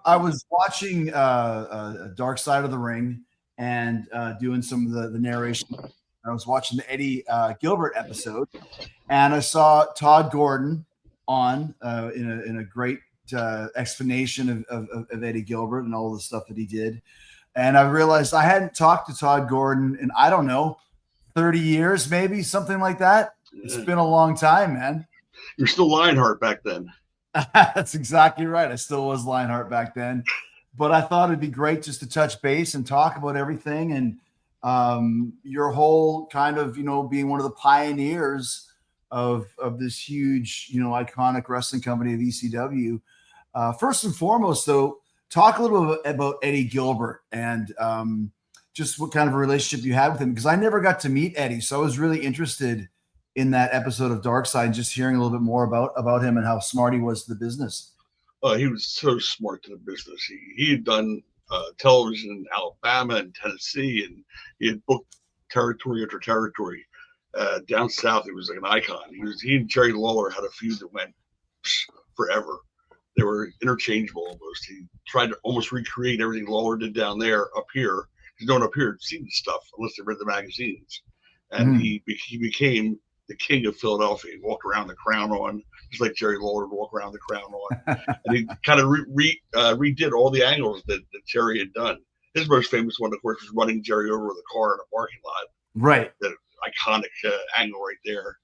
I was watching Dark Side of the Ring and doing some of the narration. I was watching the Eddie Gilbert episode, and I saw Tod Gordon on in a great explanation of Eddie Gilbert and all the stuff that he did. And I realized I hadn't talked to Tod Gordon in, I don't know, 30 years, maybe something like that. It's been a long time, man. You're still Lionheart back then. That's exactly right. I still was Lionheart back then, but I thought it'd be great just to touch base and talk about everything and your whole kind of, being one of the pioneers of this huge, iconic wrestling company of ECW. First and foremost, though, talk a little bit about Eddie Gilbert and just what kind of a relationship you had with him, because I never got to meet Eddie, so I was really interested in that episode of Dark Side, just hearing a little bit more about him and how smart he was to the business. He was so smart to the business. He had done television in Alabama and Tennessee, and he had booked territory after territory. Down south, he was like an icon. He and Jerry Lawler had a feud that went forever. They were interchangeable almost. He tried to almost recreate everything Lawler did down there up here. Because no one up here had seen the stuff unless they read the magazines. And he became the king of Philadelphia. He walked around the crown on, just like Jerry Lawler would walk around the crown on. And he kind of redid all the angles that Jerry had done. His most famous one, of course, was running Jerry over with a car in a parking lot. Right. That iconic angle right there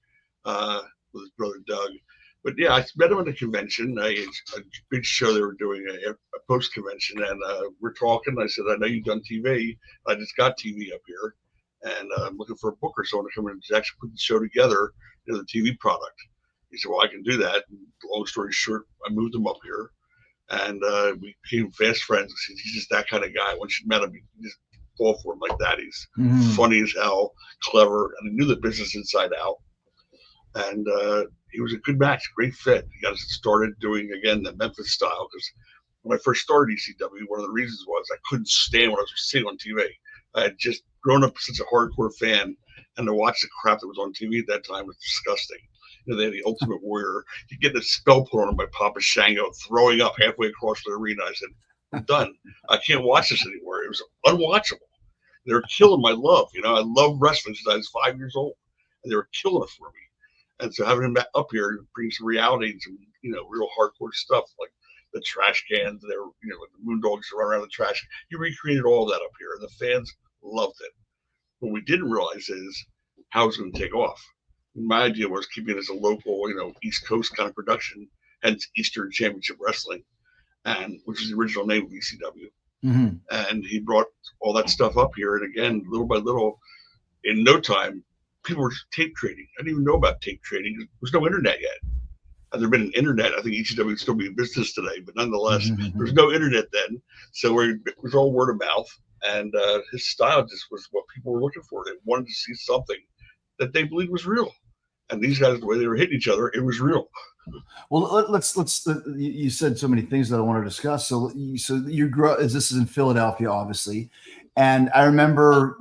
with his brother Doug. But yeah, I met him at a convention, a big show they were doing, a post-convention, and we're talking. I said, I know you've done TV. I just got TV up here, and I'm looking for a booker, someone to come in and actually put the show together, the TV product. He said, well, I can do that. And long story short, I moved him up here, and we became fast friends. He's just that kind of guy. Once you met him, you just fall for him like that. He's funny as hell, clever, and he knew the business inside out. And he was a good match, great fit. He got us started doing, again, the Memphis style. Because when I first started ECW, one of the reasons was I couldn't stand what I was seeing on TV. I had just grown up such a hardcore fan, and to watch the crap that was on TV at that time was disgusting. They had the Ultimate Warrior. You get the spell put on him by Papa Shango, throwing up halfway across the arena. I said, I'm done. I can't watch this anymore. It was unwatchable. They were killing my love. I love wrestling since I was 5 years old, and they were killing it for me. And so having him back up here brings some reality and some, real hardcore stuff like the trash cans. They were, like the Moondogs run around the trash. He recreated all that up here, and the fans loved it. What we didn't realize is how it was going to take off. My idea was keeping it as a local, East Coast kind of production, hence Eastern Championship Wrestling, and which is the original name of ECW. Mm-hmm. And he brought all that stuff up here, and again, little by little, in no time, people were tape trading. I didn't even know about tape trading. There was no internet yet. Had there been an internet, I think ECW would still be in business today. But nonetheless, there was no internet then. So it was all word of mouth. And his style just was what people were looking for. They wanted to see something that they believed was real. And these guys, the way they were hitting each other, it was real. Well, let's. You said so many things that I want to discuss. So you grew up. This is in Philadelphia, obviously, and I remember,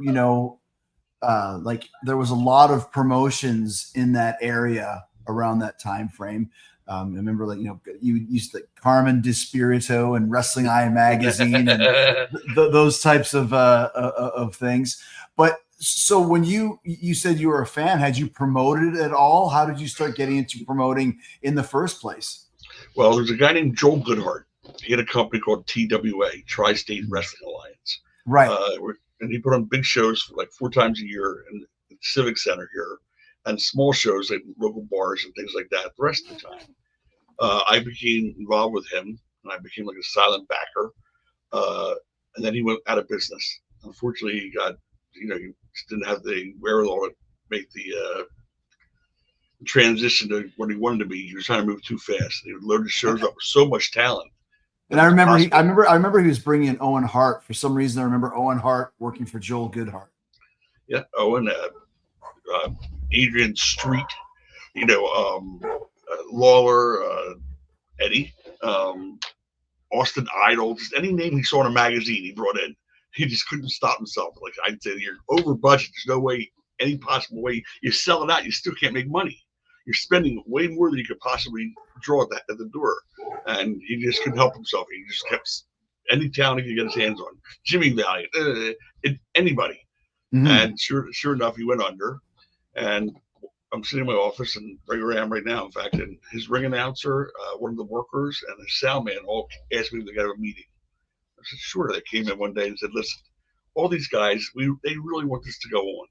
like there was a lot of promotions in that area around that time frame. I remember, like, you used to Carmen Dispirito and Wrestling Eye magazine and those types of things. But so when you said you were a fan, had you promoted at all? How did you start getting into promoting in the first place? Well, there's a guy named Joel Goodhart. He had a company called TWA, Tri-State Wrestling Alliance. Right. And he put on big shows for like 4 times a year in the Civic Center here, and small shows like local bars and things like that the rest of the time. I became involved with him, and I became like a silent backer. And then he went out of business. Unfortunately, he got, he just didn't have the wherewithal to make the transition to what he wanted to be. He was trying to move too fast. He would load his shows up with so much talent. And I remember he was bringing in Owen Hart. For some reason, I remember Owen Hart working for Joel Goodhart. Yeah, Owen, Adrian Street, Lawler, Eddie, Austin Idol, just any name he saw in a magazine he brought in. He just couldn't stop himself. Like I'd say, you're over budget. There's no way, any possible way. You sell it out, you still can't make money. You're spending way more than you could possibly draw at the door. And he just couldn't help himself. He just kept any town he could get his hands on. Jimmy Valiant, anybody. Mm-hmm. And sure enough, he went under. And I'm sitting in my office, and right where I am right now, in fact, and his ring announcer, one of the workers, and his sound man all asked me if they got a meeting. I said, sure. They came in one day and said, listen, all these guys, they really want this to go on.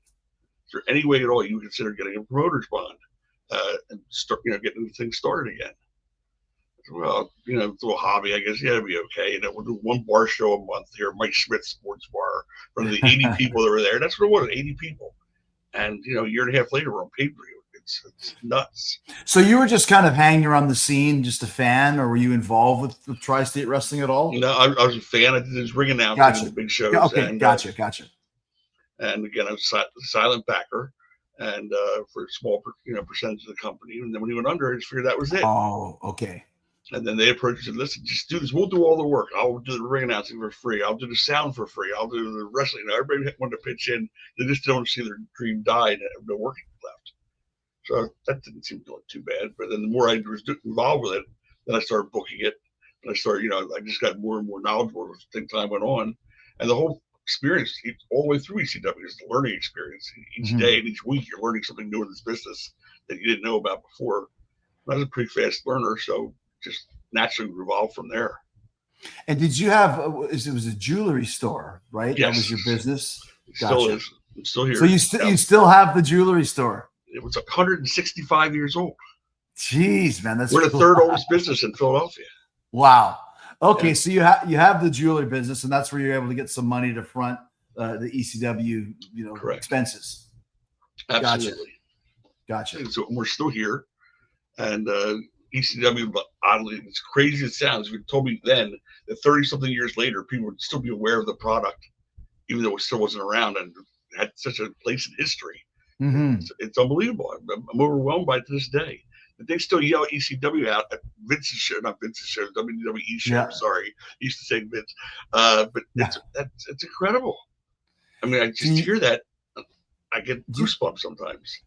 Is there any way at all you consider getting a promoter's bond and start, getting things started again? I said, well, it's a little hobby, I guess. Yeah, it'd be okay. We'll do one bar show a month here, Mike Schmidt's Sports Bar, from the 80 people that were there. That's what it was, 80 people. And, a year and a half later, we're on pay-per-view. It's nuts. So you were just kind of hanging around the scene, just a fan, or were you involved with Tri-State Wrestling at all? No, I was a fan. I did his ring announcing the big shows. Okay, and, gotcha. And again, I was a silent backer, and for a small, percentage of the company. And then when he went under, I just figured that was it. Oh, okay. And then they approached and said, listen, just do this. We'll do all the work. I'll do the ring announcing for free. I'll do the sound for free. I'll do the wrestling. Everybody wanted to pitch in. They just don't see their dream die and have no work left. So that didn't seem to look too bad. But then the more I was involved with it, then I started booking it. And I started, I just got more and more knowledgeable as time went on. And the whole experience, all the way through ECW, is the learning experience. Each day and each week, you're learning something new in this business that you didn't know about before. I was a pretty fast learner, so just naturally revolved from there. And did you have, it was a jewelry store, right? Yes. That was your business? Gotcha. Still is. I'm still here. So you still have the jewelry store? It was 165 years old. Jeez, man. We're the third oldest business in Philadelphia. Wow. Okay, yeah. So you have the jewelry business, and that's where you're able to get some money to front the ECW, Correct. Expenses. Absolutely. Gotcha. And so we're still here, and ECW, oddly, as crazy as it sounds, if you told me then that 30-something years later, people would still be aware of the product, even though it still wasn't around and had such a place in history. Mm-hmm. It's unbelievable. I'm overwhelmed by it to this day. But they still yell ECW out at Vince's show, not Vince's show, WWE show. Yeah. Sorry, I used to say Vince. But it's incredible. I mean, I just hear that, I get goosebumps sometimes.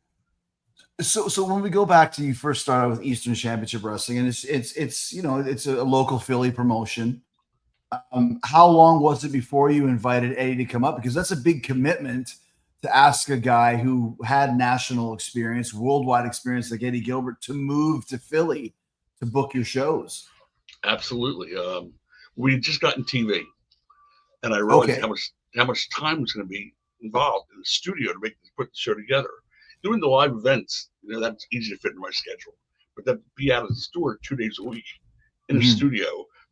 So when we go back to you first started with Eastern Championship Wrestling, and it's a local Philly promotion. How long was it before you invited Eddie to come up? Because that's a big commitment to ask a guy who had national experience, worldwide experience like Eddie Gilbert to move to Philly to book your shows. Absolutely. We had just gotten TV, and I realized how much time was going to be involved in the studio to put the show together. Doing the live events, that's easy to fit in my schedule. But then be out of the store 2 days a week in a studio,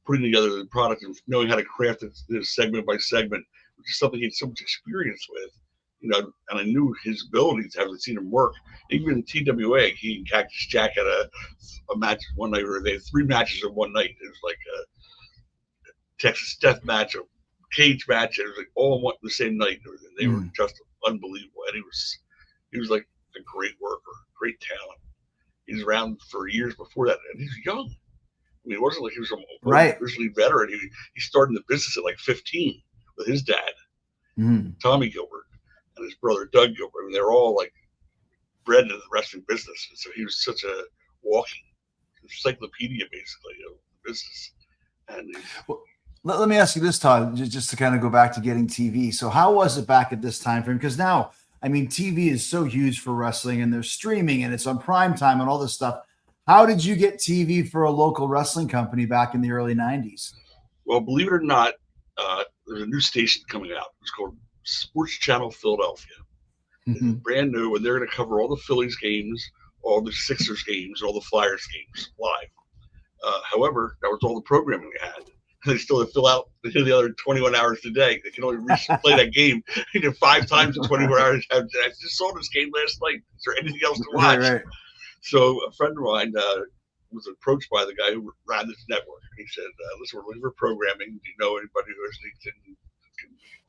putting together the product and knowing how to craft it segment by segment, which is something he had so much experience with. And I knew his abilities, having seen him work. Even in TWA, he and Cactus Jack had a match one night, or they had 3 matches in one night. It was like a Texas Death match, a cage match. It was like all in the same night. And they were just unbelievable. And he was like a great worker, great talent. He was around for years before that, and he's young. I mean, it wasn't like he was originally veteran. He started in the business at like 15 with his dad, Tommy Gilbert, and his brother Doug Gilbert. I mean, they're all like bred into the wrestling business, and so he was such a walking encyclopedia, basically, of the business. And let me ask you this, Todd, just to kind of go back to getting TV. So how was it back at this time frame? Because now, I mean, TV is so huge for wrestling, and there's streaming, and it's on prime time and all this stuff. How did you get TV for a local wrestling company back in the early 90s? Well, believe it or not, there's a new station coming out. It's called Sports Channel Philadelphia. It's brand new, and they're going to cover all the Phillies games, all the Sixers games, all the Flyers games live. However, that was all the programming they had. They still have to fill out the other 21 hours a day. They can only play that game 5 times in 24 hours. I just saw this game last night. Is there anything else to watch? Right. So a friend of mine was approached by the guy who ran this network. He said, listen, we're looking for programming. Do you know anybody who has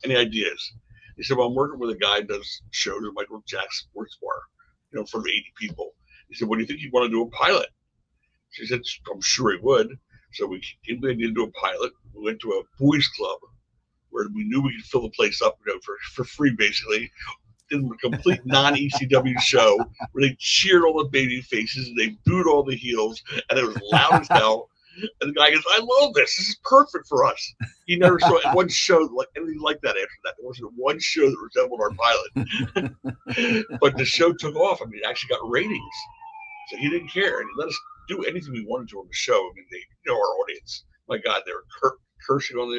any ideas? He said, well, I'm working with a guy who does shows at Michael Jack's Sports Bar, for 80 people. He said, what do you think you want to do a pilot? She said, I'm sure he would. So we came to the idea to do a pilot. We went to a boys club where we knew we could fill the place up, for free, basically. Did a complete non-ECW show where they cheered all the baby faces and they booed all the heels, and it was loud as hell. And the guy goes, I love this. This is perfect for us. He never saw one show like anything like that after that. There wasn't one show that resembled our pilot. But the show took off. I mean, it actually got ratings. So he didn't care. And he let us do anything we wanted to on the show. I mean, they know our audience. My God, they were cursing on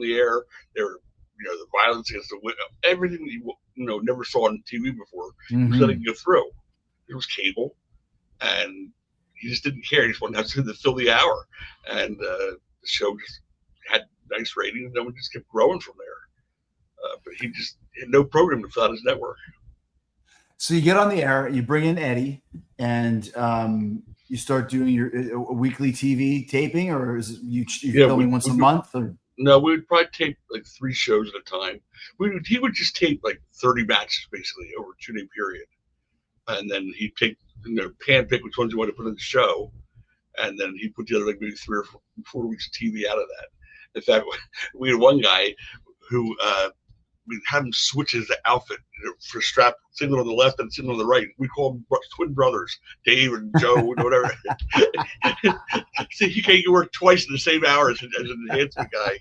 the air. They were, the violence against the women. Everything that you never saw on TV before. Was letting go through. It was cable. And he just didn't care. He just wanted to fill the hour. And the show just had nice ratings, and then we just kept growing from there. But he just had no program to fill out his network. So you get on the air, you bring in Eddie, and you start doing your weekly TV taping, or is it you filming once a month? Or? No, we would probably tape like 3 shows at a time. He would just tape like 30 matches basically over a 2-day period. And then he'd pick, handpick which ones he wanted to put in the show. And then he put together like maybe 3 or 4 weeks of TV out of that. In fact, we had one guy who we'd have him switch his outfit for strap, single on the left and single on the right. We call them twin brothers, Dave and Joe and whatever. So you can't work twice in the same hour as an enhancement guy.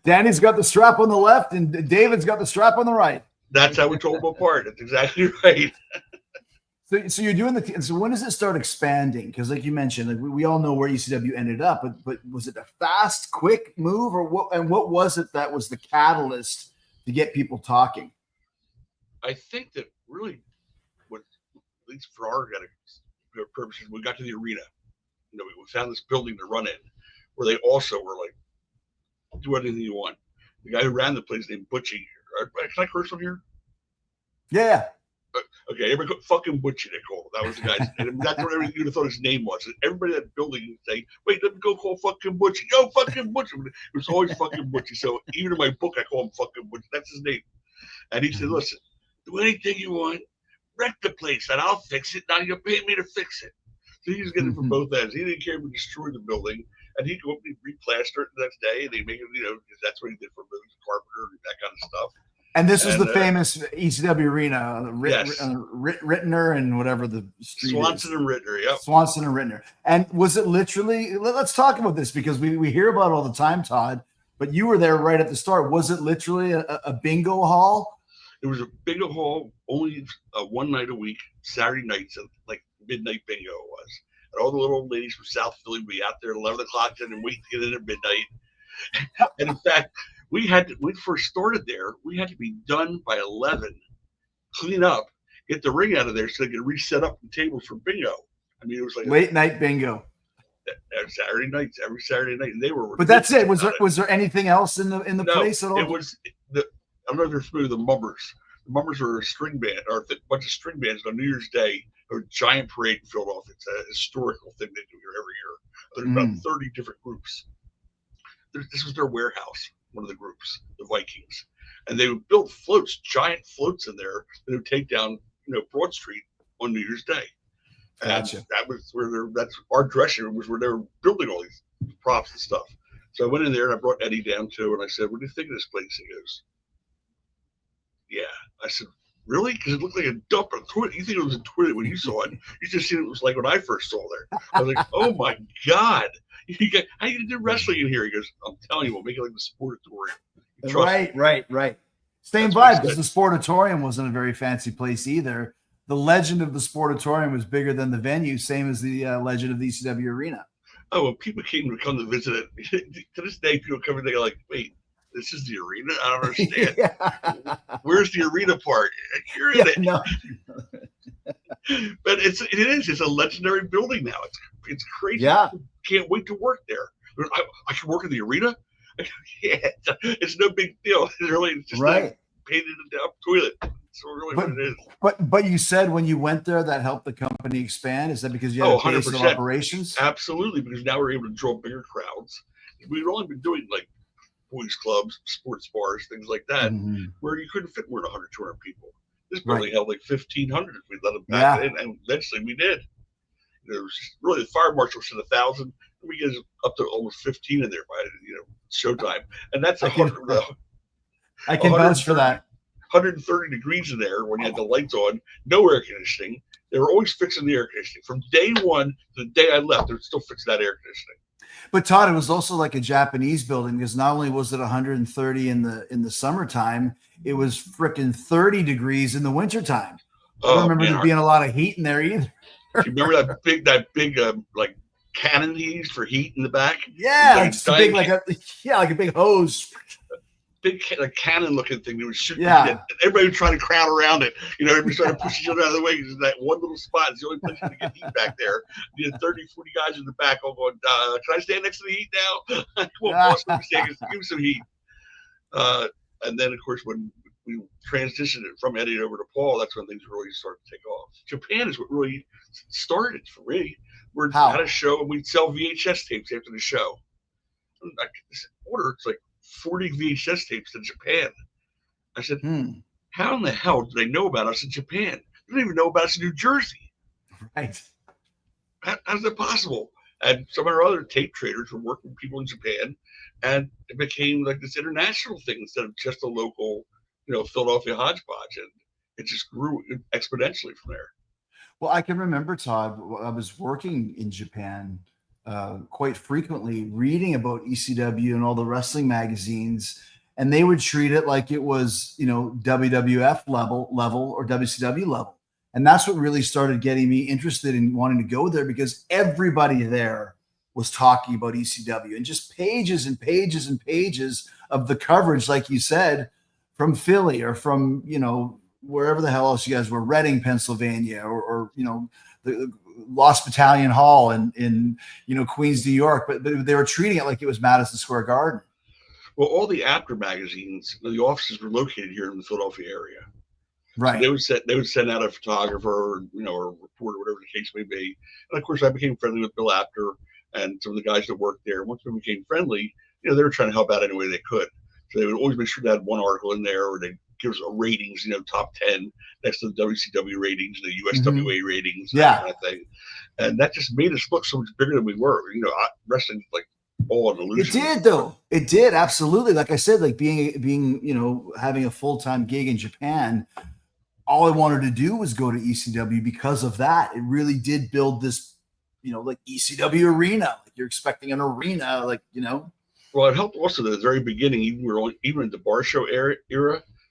Danny's got the strap on the left and David's got the strap on the right. That's how we told them apart. That's exactly right. So you're doing so when does it start expanding? Because like you mentioned, like we all know where ECW ended up, but was it a fast, quick move, or what? And what was it that was the catalyst to get people talking? I think that really, at least for our purposes, we got to the arena. We found this building to run in, where they also were like, do anything you want. The guy who ran the place named Butchie. Can I curse on here? Yeah. Okay, everybody fucking Butchie, they called him. That was the guy's name. That's what everybody would have thought his name was. And everybody in that building would say, wait, let me go call fucking Butchie. Yo, fucking Butchie. It was always fucking Butchie. So even in my book, I call him fucking Butchie. That's his name. And he said, listen, do anything you want. Wreck the place, and I'll fix it. Now you're paying me to fix it. So he was getting it from both ends. He didn't care if we destroyed the building. And he'd go up and replaster it the next day. And they make it, because that's what he did for Boots Carpenter and that kind of stuff. And this was the famous ECW Arena, yes. Rittner and whatever the street Swanson is. and Rittner, yeah. Swanson and Rittner. And was it literally, let's talk about this because we hear about it all the time, Todd, but you were there right at the start. Was it literally a bingo hall? It was a bingo hall, only one night a week, Saturday nights, like midnight bingo it was. And all the little old ladies from South Philly would be out there at 11 o'clock and wait to get in at midnight. And in fact, when we first started there, we had to be done by 11, clean up, get the ring out of there so they could reset up the tables for bingo. I mean, it was like late night bingo. Saturday nights, every Saturday night, and they were. But that's it. Was there anything else in the place at all? It was I don't know if you're familiar with the Mummers. The Mummers were a string band, or a bunch of string bands on New Year's Day. A giant parade in Philadelphia. It's a historical thing they do here every year. There's about 30 different groups. This was their warehouse. One of the groups, the Vikings, and they would build floats, giant floats in there that would take down, Broad Street on New Year's Day. And gotcha. That was that's our dressing room was where they were building all these props and stuff. So I went in there and I brought Eddie down too, and I said, "What do you think of this place?" He goes, "Yeah." I said, "Really?" Because it looked like a dump or a toilet. You think it was a toilet when you saw it? You just seen it was like when I first saw there. I was like, "Oh my God." How you do wrestling in here? He goes, I'm telling you, we'll make it like the Sportatorium. Right. Same vibe, because the Sportatorium wasn't a very fancy place either. The legend of the Sportatorium was bigger than the venue, same as the legend of the ECW Arena. Oh, when people came to come to visit it, to this day, people come and they're like, wait, this is the arena? I don't understand. Yeah. Where's the arena part? You're in it. No. But it is. It's a legendary building now. It's crazy. Yeah. Can't wait to work there. I can work in the arena? Yeah. It's no big deal. It's just a painted up toilet. That's really what it is. But you said when you went there that helped the company expand. Is that because you had a base of operations? Absolutely, because now we're able to draw bigger crowds. We've only been doing like boys clubs, sports bars, things like that, where you couldn't fit more than 100, 200 people. This building held like 1,500 if we let them back in, and eventually we did. There was really the fire marshal said 1,000. We get up to almost 15 in there by showtime, and that's I can vouch for that. 130 degrees in there when you had the lights on, no air conditioning. They were always fixing the air conditioning. From day one to the day I left, they were still fixing that air conditioning. But Todd, it was also like a Japanese building, because not only was it 130 in the summertime, it was freaking 30 degrees in the wintertime. I don't remember there being a lot of heat in there either. Do you remember that big like cannon he used for heat in the back? Yeah, like a big hose. Big like cannon looking thing that was shooting. Yeah. Everybody was trying to crowd around it. Everybody started pushing each other out of the way because that one little spot is the only place you can get heat back there. You had 30, 40 guys in the back all going, can I stand next to the heat now? Come on, boss, give me some heat. And then, of course, when we transitioned it from Eddie over to Paul, that's when things really started to take off. Japan is what really started for me. We had a show and we'd sell VHS tapes after the show. I ordered like 40 VHS tapes to Japan. I said, how in the hell do they know about us in Japan? They don't even know about us in New Jersey. Right. How's that possible? And some of our other tape traders were working with people in Japan, and it became like this international thing instead of just a local, Philadelphia hodgepodge. And it just grew exponentially from there. Well, I can remember, Todd, I was working in Japan quite frequently, reading about ECW and all the wrestling magazines, and they would treat it like it was, WWF level or WCW level. And that's what really started getting me interested in wanting to go there, because everybody there was talking about ECW, and just pages and pages and pages of the coverage, like you said, from Philly or from, wherever the hell else you guys were, Reading, Pennsylvania, or the Lost Battalion Hall in Queens, New York, but they were treating it like it was Madison Square Garden. Well, all the after magazines, the offices were located here in the Philadelphia area. Right. So they would send out a photographer, or a reporter, whatever the case may be. And of course, I became friendly with Bill Apter and some of the guys that worked there. Once we became friendly, they were trying to help out any way they could. So they would always make sure they had one article in there, or they give us a ratings, top 10 next to the WCW ratings, the USWA ratings, that kind of thing. And that just made us look so much bigger than we were. Wrestling like all an illusion. It did, though. It did, absolutely. Like I said, like being having a full-time gig in Japan, all I wanted to do was go to ECW because of that. It really did build this, like ECW Arena. Like you're expecting an arena, Well, it helped also at the very beginning. Even in the bar show era,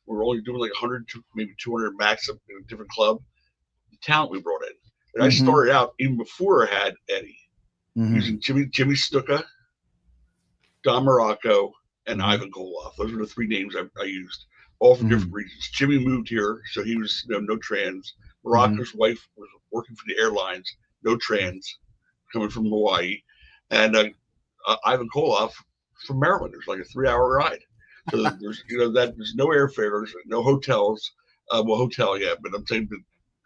we were only doing like 100 to maybe 200 max in a different club. The talent we brought in. And I started out even before I had Eddie, using Jimmy Snuka, Don Morocco, and Ivan Koloff. Those were the three names I used, all from different regions. Jimmy moved here, so he was no trans. Morocco's wife was working for the airlines, no trans, coming from Hawaii. And Ivan Koloff from Maryland. It was like a 3-hour ride. So there's there's no airfares, no hotels. Hotel, yeah, but I'm saying that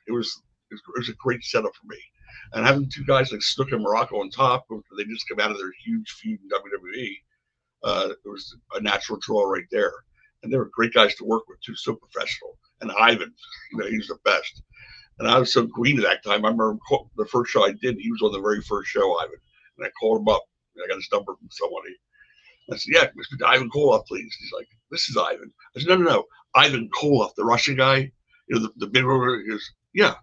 it was a great setup for me. And having two guys like Snook and Morocco on top, they just come out of their huge feud in WWE. It was a natural draw right there. And they were great guys to work with too, so professional. And Ivan, he was the best. And I was so green at that time. I remember the first show I did, he was on the very first show, Ivan. And I called him up. And I got his number from somebody. I said, yeah, Mr. Ivan Koloff, please. He's like, this is Ivan. I said, no. Ivan Koloff, the Russian guy, the big one. He goes, yeah,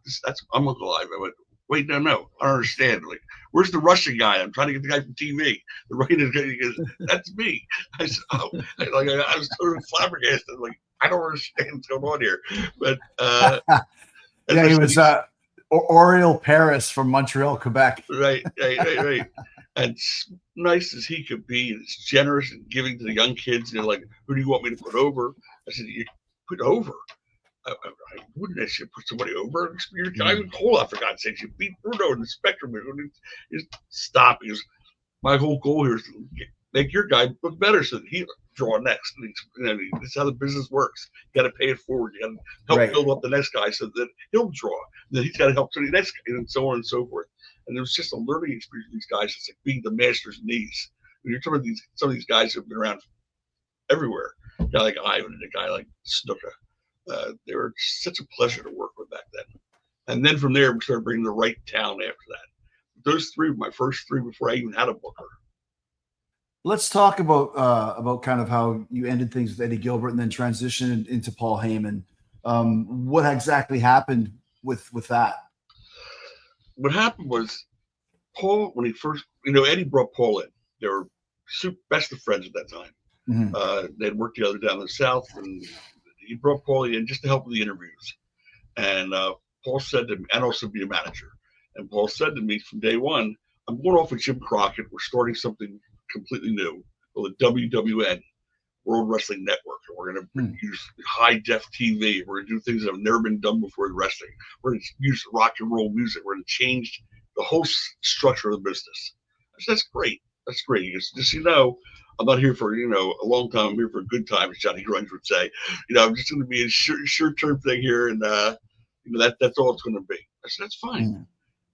I'm Uncle Ivan. I went, wait, no, I don't understand. Like, where's the Russian guy? I'm trying to get the guy from TV. The Russian guy, he goes, that's me. I said, oh, I was totally flabbergasted. Like, I don't understand what's going on here. But yeah, he was Oriel Paris from Montreal, Quebec. Right. And nice as he could be, and it's generous and giving to the young kids. They're like, who do you want me to put over? I said, you put over. I wouldn't actually put somebody over. You're Ivan Koloff, for God's sake. You beat Bruno in the Spectrum. Stop. Because my whole goal here is to make your guy look better so that he'll draw next. And that's how the business works. You got to pay it forward. You got to help build up the next guy so that he'll draw. Then he's got to help the next guy, and so on and so forth. And it was just a learning experience for these guys. It's like being the master's niece. When you're talking about some of these guys who've been around everywhere, a guy like Ivan and a guy like Snuka, they were such a pleasure to work with back then. And then from there, we started bringing the right talent after that. Those three were my first three before I even had a booker. Let's talk about kind of how you ended things with Eddie Gilbert and then transitioned into Paul Heyman. What exactly happened with that? what happened was Paul, when he first, Eddie brought Paul in. They were best of friends at that time. They'd worked together down in the South, and he brought Paul in just to help with the interviews. And Paul said to me, and also be a manager. And Paul said to me from day one, I'm going off with Jim Crockett. We're starting something completely new with the WWN, World Wrestling Network. And we're going to use high-def TV. We're going to do things that have never been done before in wrestling. We're going to use rock and roll music. We're going to change the whole structure of the business. I said, that's great. That's great. He goes, just I'm not here for, a long time. I'm here for a good time, as Johnny Grunge would say. I'm just going to be a short-term thing here, and, that's all it's going to be. I said, that's fine.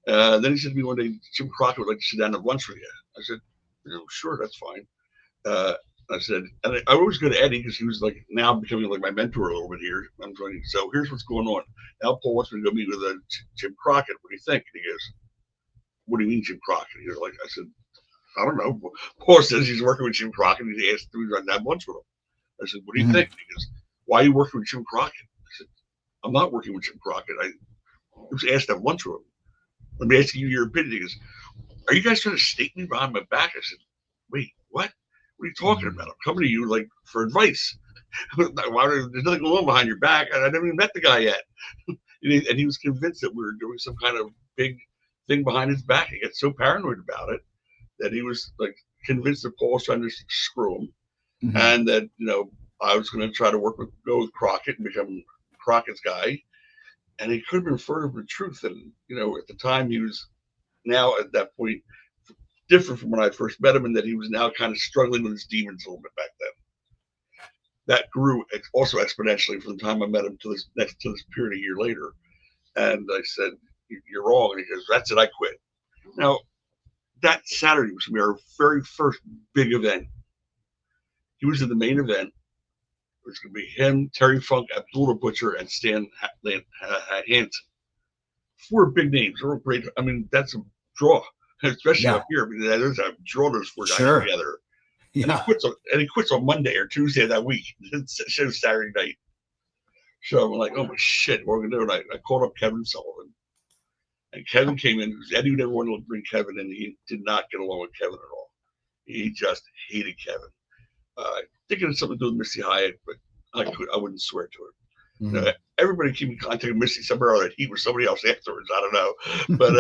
Then he said to me one day, Jim Crockett would like to sit down and have lunch with you. I said, sure, that's fine. I said, and I always go to Eddie because he was like now becoming like my mentor a little bit here. I'm joining. So here's what's going on. Now Paul wants me to go meet with Jim Crockett. What do you think? And he goes, what do you mean Jim Crockett? I said, I don't know. Paul says he's working with Jim Crockett. He asked me to have lunch with him. I said, what do you think? And he goes, why are you working with Jim Crockett? I said, I'm not working with Jim Crockett. I was asked to have lunch with him. Let me ask you your opinion. He goes, are you guys trying to stake me behind my back? I said, wait, what? What are you talking about? I'm coming to you like for advice. There's nothing going on behind your back. I never even met the guy yet. And he was convinced that we were doing some kind of big thing behind his back. He got so paranoid about it that he was like convinced that Paul was trying to screw him, and that I was going to try to go with Crockett and become Crockett's guy. And he could have been further from the truth. And at the time he was now at that point different from when I first met him, and that he was now kind of struggling with his demons a little bit back then. That grew also exponentially from the time I met him to this period a year later. And I said, you're wrong. And he goes, that's it, I quit. Now, that Saturday was our very first big event. He was in the main event. It was going to be him, Terry Funk, Abdullah Butcher, and Stan Hansen. 4 big names. They were great. I mean, that's a draw. Especially up here, because there's a draw those 4 guys together. Yeah. And he quits on Monday or Tuesday of that week. It shows Saturday night. So I'm like, oh my shit, what are we gonna do? And I called up Kevin Sullivan. And Kevin came in because Eddie never wanted to bring Kevin in. He did not get along with Kevin at all. He just hated Kevin. I think it had something to do with Missy Hyatt, but I wouldn't swear to it. Everybody keep in contact with Missy somewhere or that he was somebody else afterwards. I don't know. But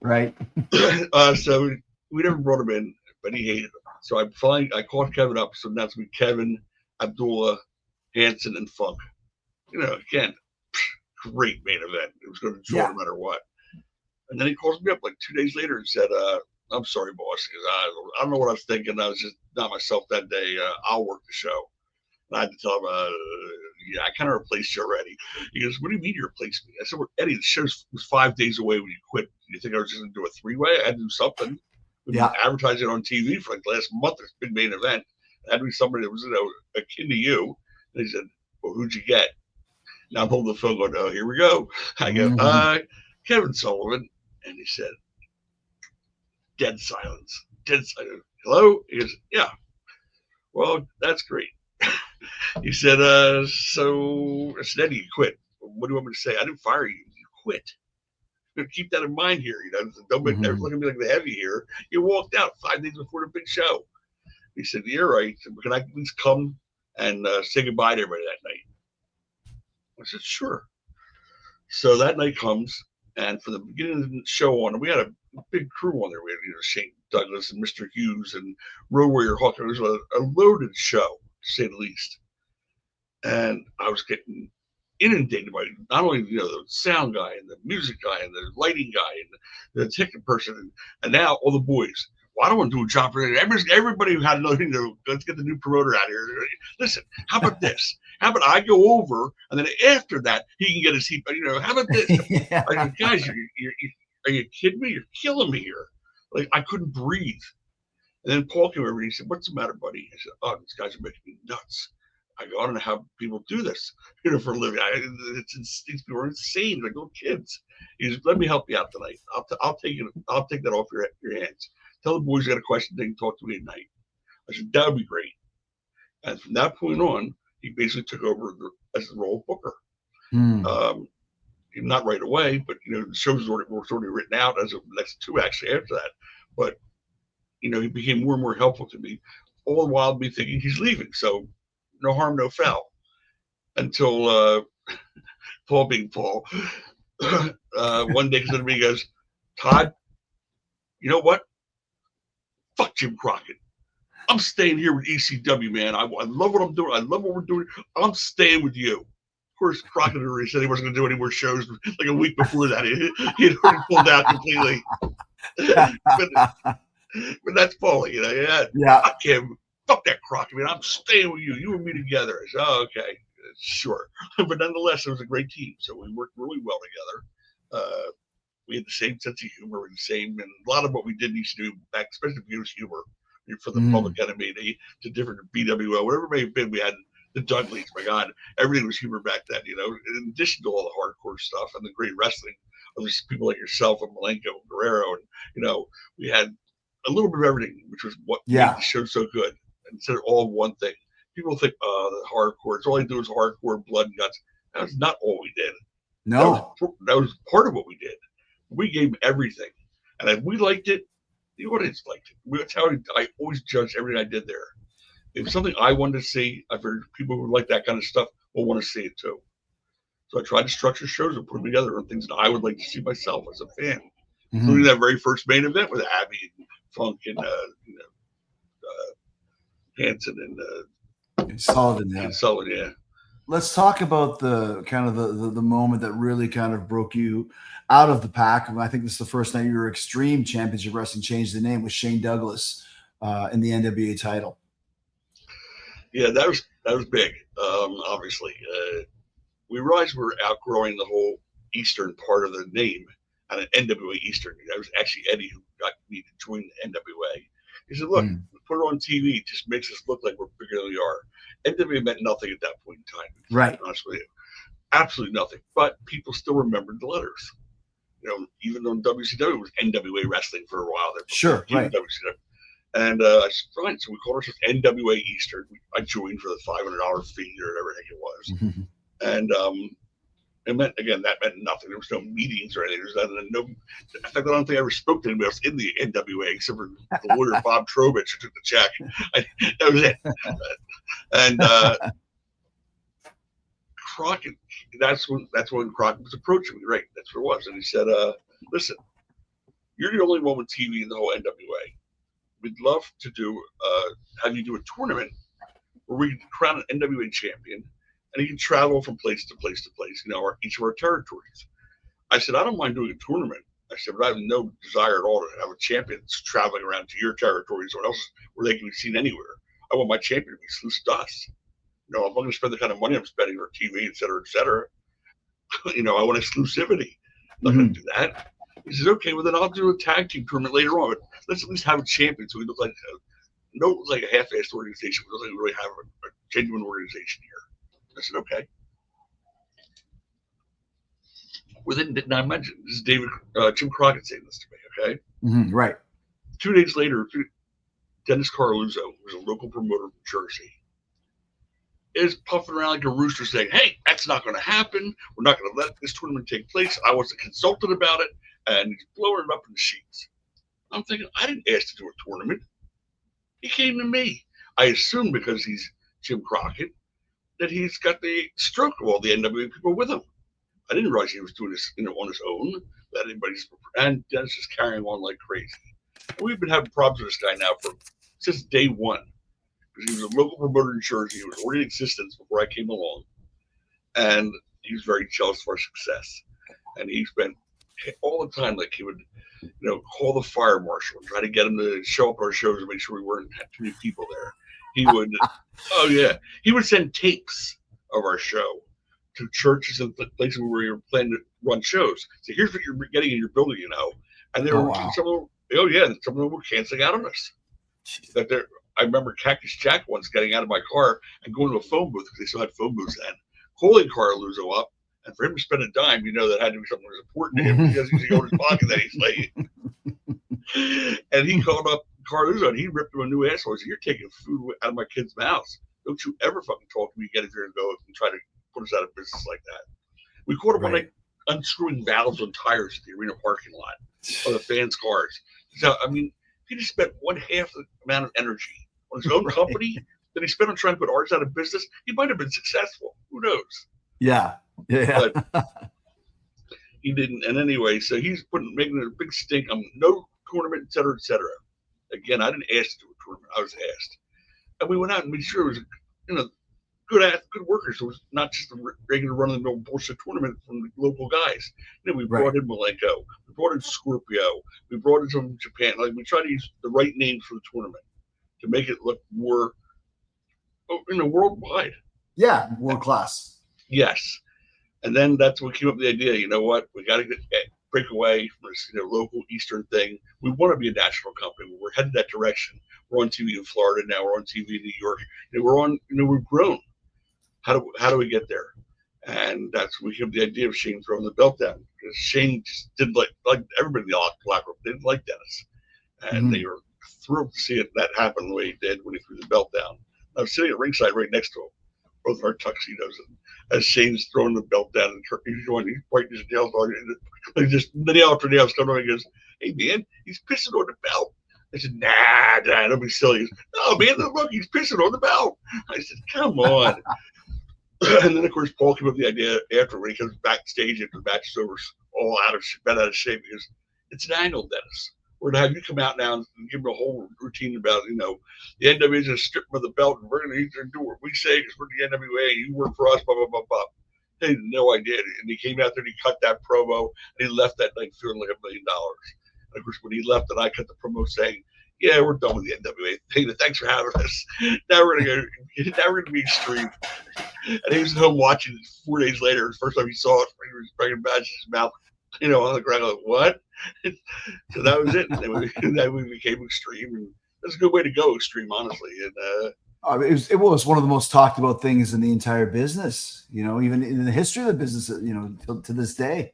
right. So we never brought him in, but he hated him. So I called Kevin up. So that's me, Kevin, Abdullah, Hansen, and Funk. Again, great main event. It was going to draw no matter what. And then he calls me up like 2 days later and said, I'm sorry, boss. I don't know what I was thinking. I was just not myself that day. I'll work the show. And I had to tell him, I kind of replaced you already. He goes, what do you mean you replaced me? I said, well, Eddie, the show was 5 days away when you quit. You think I was just going to do a 3-way? I had to do something. We've been advertising on TV for like the last month. This big main event. It had to be somebody that was akin to you. And he said, well, who'd you get? Now I'm holding the phone going, oh, here we go. I go, Kevin Sullivan. And he said, dead silence. Hello? He goes, yeah. Well, that's great. He said, so I said, Eddie, you quit. What do you want me to say? I didn't fire you. You quit. Keep that in mind here. Don't make everyone look at me like the heavy here. You walked out 5 days before the big show. He said, you're right. Said, can I at least come and say goodbye to everybody that night? I said, sure. So that night comes, and for the beginning of the show on, we had a big crew on there. We had Shane Douglas and Mr. Hughes and Road Warrior Hawk. It was a loaded show, to say the least. And I was getting inundated by not only the sound guy and the music guy and the lighting guy and the ticket person and now all the boys. Well, I don't want to do a job for everybody who had nothing to let's get the new promoter out here. Listen, how about this? How about I go over and then after that he can get his seat? How about this? I go, guys, are you kidding me? You're killing me here. Like I couldn't breathe. And then Paul came over and he said, "What's the matter, buddy?" I said, "Oh, these guys are making me nuts." I go, I don't know how people do this, for a living. These people are insane, like little kids. He says, "Let me help you out tonight. I'll take it. I'll take that off your hands. Tell the boys you got a question. They can talk to me at night." I said, "That would be great." And from that point on, he basically took over as the role of booker. not right away, but the shows were already written out as of the next two actually after that. But he became more and more helpful to me, all the while me thinking he's leaving. So no harm, no foul. Until Paul being Paul, one day comes to me and goes, Todd, you know what? Fuck Jim Crockett. I'm staying here with ECW, man. I love what I'm doing. I love what we're doing. I'm staying with you. Of course, Crockett already said he wasn't going to do any more shows like a week before that. He had already pulled out completely. but that's Paul, Yeah. Fuck him. Fuck that Crockett, man. I'm staying with you. You and me together. I said, oh, okay. Sure. But nonetheless, it was a great team. So we worked really well together. We had the same sense of humor and and a lot of what we did used to do back, especially if it was humor for the Public Enemy to different BWO, whatever it may have been. We had the Dudleys, my God, everything was humor back then, in addition to all the hardcore stuff and the great wrestling of just people like yourself and Malenko and Guerrero. And, we had a little bit of everything, which was what made the show so good. Instead of all one thing. People think, the hardcore, it's all I do is hardcore, blood and guts. That was not all we did. No. That was part of what we did. We gave everything. And if we liked it, the audience liked it. That's how I always judged everything I did there. If it was something I wanted to see, I've heard people who like that kind of stuff will want to see it too. So I tried to structure shows and put them together on things that I would like to see myself as a fan, including that very first main event with Abby and Funk and Hanson and Sullivan. And Sullivan, yeah. Let's talk about the kind of the moment that really kind of broke you out of the pack. I think this is the first night your Extreme Championship Wrestling changed the name with Shane Douglas in the NWA title. Yeah, that was big. Obviously, we realized we were outgrowing the whole Eastern part of the name and an NWA Eastern. That was actually Eddie who got me to join the NWA. He said, "Look, put it on TV. It just makes us look like we're bigger than we are." NWA meant nothing at that point in time. Right. To be honest with you, absolutely nothing. But people still remembered the letters. Even though WCW was NWA Wrestling for a while there. Sure, right. WCW. And I said, fine. So we called ourselves NWA Eastern. I joined for the $500 fee or whatever the heck it was. And it meant, again, that meant nothing. There was no meetings or anything. There was no. In fact, I don't think I ever spoke to anybody else in the NWA except for the lawyer Bob Trowbridge who took the check. That was it. And Crockett, that's when Crockett was approaching me, right? That's what it was. And he said, listen, you're the only one with TV in the whole NWA. We'd love to have you do a tournament where we can crown an NWA champion and he can travel from place to place to place, each of our territories. I said, I don't mind doing a tournament. I said, but I have no desire at all to have a champion that's traveling around to your territories or else where they can be seen anywhere. I want my champion to be exclusive to us. I'm not going to spend the kind of money I'm spending for TV, et cetera, et cetera. I want exclusivity. I'm not going to do that. He says, okay, well then I'll do a tag team tournament later on. But let's at least have a champion so we look like a half-assed organization. We look like we really have a genuine organization here. I said, okay. Within 9 months, this is Jim Crockett saying this to me, okay? Right. 2 days later, Dennis Carluzzo, who's a local promoter from Jersey, is puffing around like a rooster saying, hey, that's not going to happen. We're not going to let this tournament take place. I wasn't consulted about it. And he's blowing it up in the sheets. I'm thinking, I didn't ask to do a tournament. He came to me. I assume because he's Jim Crockett that he's got the stroke of all the NWA people with him. I didn't realize he was doing this on his own. That anybody's and Dennis is carrying on like crazy. We've been having problems with this guy now since day one. Because he was a local promoter in Jersey. He was already in existence before I came along. And he was very jealous of our success. And he spent all the time, like he would, call the fire marshal and try to get him to show up at our shows and make sure we weren't had too many people there. He would, he would send tapes of our show to churches and places where we were planning to run shows. So here's what you're getting in your building, And they were some of them were canceling out on us. I remember Cactus Jack once getting out of my car and going to a phone booth because they still had phone booths then, calling Carluzzo up. And for him to spend a dime, that had to be something that was important to him. He doesn't usually go in his pocket that he's late. And he called up Carluzzo and he ripped him a new asshole. He said, you're taking food out of my kid's mouths. Don't you ever fucking talk to me again if you're going to go and try to put us out of business like that. We caught him one night unscrewing valves on tires at the arena parking lot of the fans' cars. So, I mean, he just spent one half the amount of energy on his own company that he spent on trying to put ours out of business. He might have been successful. Who knows? Yeah. But he didn't. And anyway, so he's making a big stink on no tournament, et cetera, et cetera. Again, I didn't ask to do a tournament. I was asked. And we went out and made sure it was, good workers. So it was not just a regular run-of-the-mill bullshit tournament from the local guys. We brought in Malenko. We brought in Scorpio. We brought in some from Japan. Like, we try to use the right names for the tournament to make it look more, worldwide. Yeah, world class. Yes. And then that's what came up with the idea. You know what? We got to break away from this, local Eastern thing. We want to be a national company. We're headed that direction. We're on TV in Florida now. We're on TV in New York. We've grown. How do we get there? And that's when we came up with the idea of Shane throwing the belt down, because Shane just didn't like everybody in the locker room. They didn't like Dennis, and they were thrilled to see that happen the way he did when he threw the belt down. I was sitting at ringside right next to him, both of our tuxedos, and as Shane's throwing the belt down, and he's biting his nails on it, and just nail after nail coming on. He goes, "Hey man, he's pissing on the belt." I said, "Nah, don't be silly." He goes, "No man, look, he's pissing on the belt." I said, "Come on." And then, of course, Paul came up with the idea after, when he comes backstage after the match is over, all bent out of shape, because it's an angle, Dennis. We're going to have you come out now and give him a whole routine about, the NWA is going to strip him of the belt, and we're going to do what we say because we're the NWA, and you work for us, blah, blah, blah, blah. They had no idea. And he came out there and he cut that promo, and he left that night feeling like $1 million. And, of course, when he left, and I cut the promo saying, "Yeah, we're done with the NWA. Hey, thanks for having us. Now we're gonna be extreme." And he was at home watching it 4 days later. The first time he saw it, he was bringing badge in his mouth, on the ground. Like, what? So that was it. And then we became extreme, and that's a good way to go, extreme, honestly. And it was one of the most talked about things in the entire business. Even in the history of the business. To this day.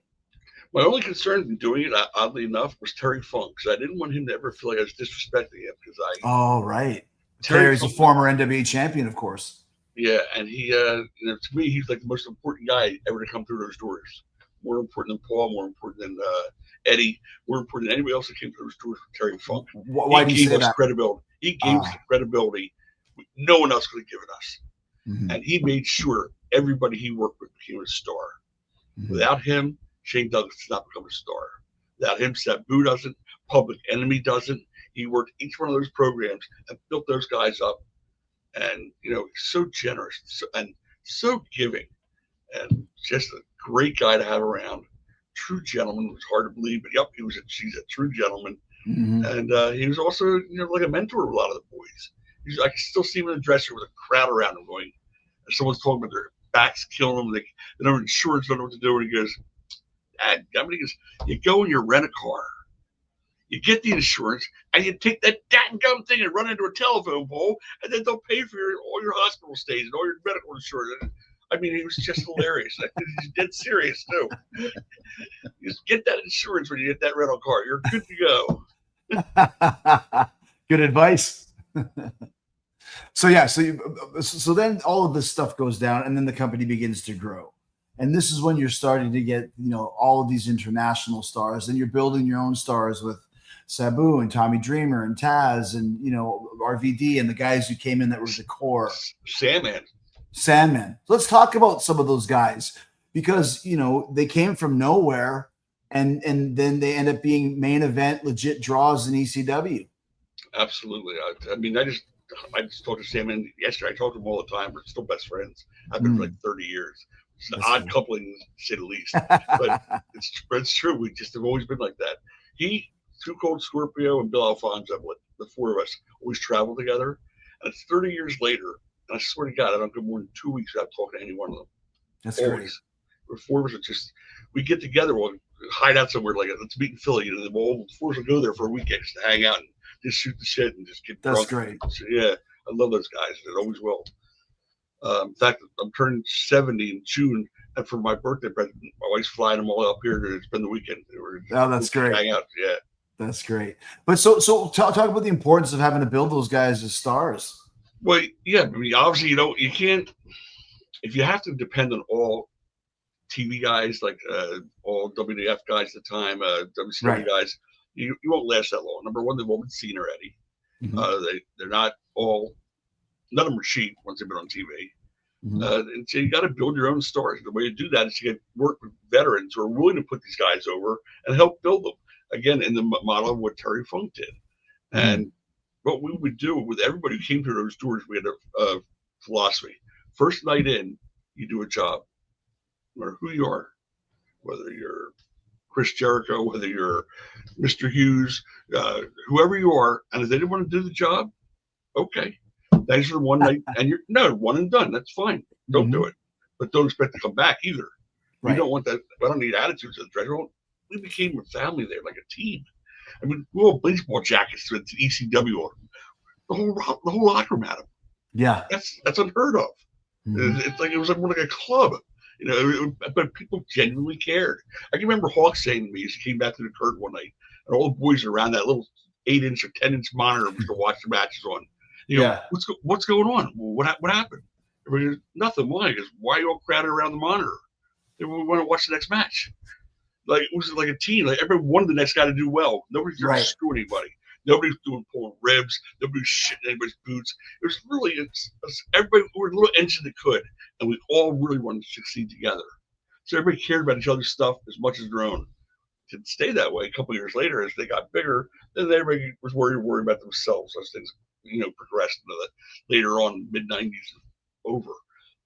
My only concern in doing it, oddly enough, was Terry Funk, because I didn't want him to ever feel like I was disrespecting him. Oh, right. Terry's a former NWA champion, of course. Yeah, and he, to me, he's like the most important guy ever to come through those doors. More important than Paul, more important than Eddie, more important than anybody else that came through those doors with Terry Funk. Why do you say that? Credibility. He gave us the credibility no one else could have given us. Mm-hmm. And he made sure everybody he worked with became a star. Mm-hmm. Without him, Shane Douglas does not become a star. Without him, Sabu doesn't. Public Enemy doesn't. He worked each one of those programs and built those guys up. And, he's so generous and so giving, and just a great guy to have around. True gentleman. It was hard to believe, but yep, he's a true gentleman. Mm-hmm. And he was also, like a mentor of a lot of the boys. I can still see him in the dressing room with a crowd around him going, and someone's talking about their backs killing them. They don't have insurance, don't know what to do. And he goes, you go and you rent a car, you get the insurance, and you take that dadgum thing and run into a telephone pole, and then they'll pay for all your hospital stays and all your medical insurance. And, he was just hilarious. He's dead serious, too. You just get that insurance when you get that rental car. You're good to go. Good advice. So then all of this stuff goes down, and then the company begins to grow. And this is when you're starting to get, all of these international stars, and you're building your own stars with Sabu and Tommy Dreamer and Taz and, RVD and the guys who came in that were the core. Sandman. Let's talk about some of those guys, because, they came from nowhere, and then they end up being main event legit draws in ECW. Absolutely. I just talked to Sandman yesterday. I talk to him all the time. We're still best friends. I've been for like 30 years. It's an odd coupling, to say the least. But it's true. We just have always been like that. He, Too Cold Scorpio, and Bill Alfonso, the four of us, always travel together. And it's 30 years later, and I swear to God, I don't go more than 2 weeks without talking to any one of them. That's always. Great. The four of us we get together, we'll hide out somewhere, like let's meet in Philly. The four of us will go there for a weekend just to hang out and just shoot the shit and just get drunk. That's great. So, yeah, I love those guys. They always will. In fact, I'm turning 70 in June, and for my birthday present, my wife's flying them all up here to spend the weekend. That's great. Hang out, yeah. That's great. But so talk about the importance of having to build those guys as stars. Well, yeah, obviously, you can't, if you have to depend on all TV guys, like all WWF guys at the time, WCW guys, you won't last that long. Number one, they've all been seen already. They're not all, none of them are cheap once they've been on TV. And so you got to build your own stories. The way you do that is you get work with veterans who are willing to put these guys over and help build them. Again, in the model of what Terry Funk did. And what we would do with everybody who came through those doors, we had a philosophy. First night in, you do a job, no matter who you are, whether you're Chris Jericho, whether you're Mr. Hughes, whoever you are, and if they didn't want to do the job, okay. Thanks for the one night, and you're one and done. That's fine. Don't do it, but don't expect to come back either. You don't want that. I don't need attitudes of the treasure. We became a family there, like a team. I mean, we all baseball jackets with ECW on. The whole locker room had them. Yeah, that's unheard of. It's like it was more like a club, you know. But people genuinely cared. I can remember Hawk saying to me as he came back to the curtain one night, and all the boys around that little 8-inch or 10-inch monitor to watch the matches on. You know, what's going on? What happened? Everybody goes, nothing. Why? Because why are you all crowded around the monitor? They want to watch the next match. Like it was like a team. Like everybody wanted the next guy to do well. Nobody's trying to screw anybody. Nobody's pulling ribs. Nobody's shitting anybody's boots. It was really everybody. We were a little engine that could, and we all really wanted to succeed together. So everybody cared about each other's stuff as much as their own. It didn't stay that way. A couple of years later, as they got bigger, then everybody was worried about themselves as things, progressed into the later on mid-90s over.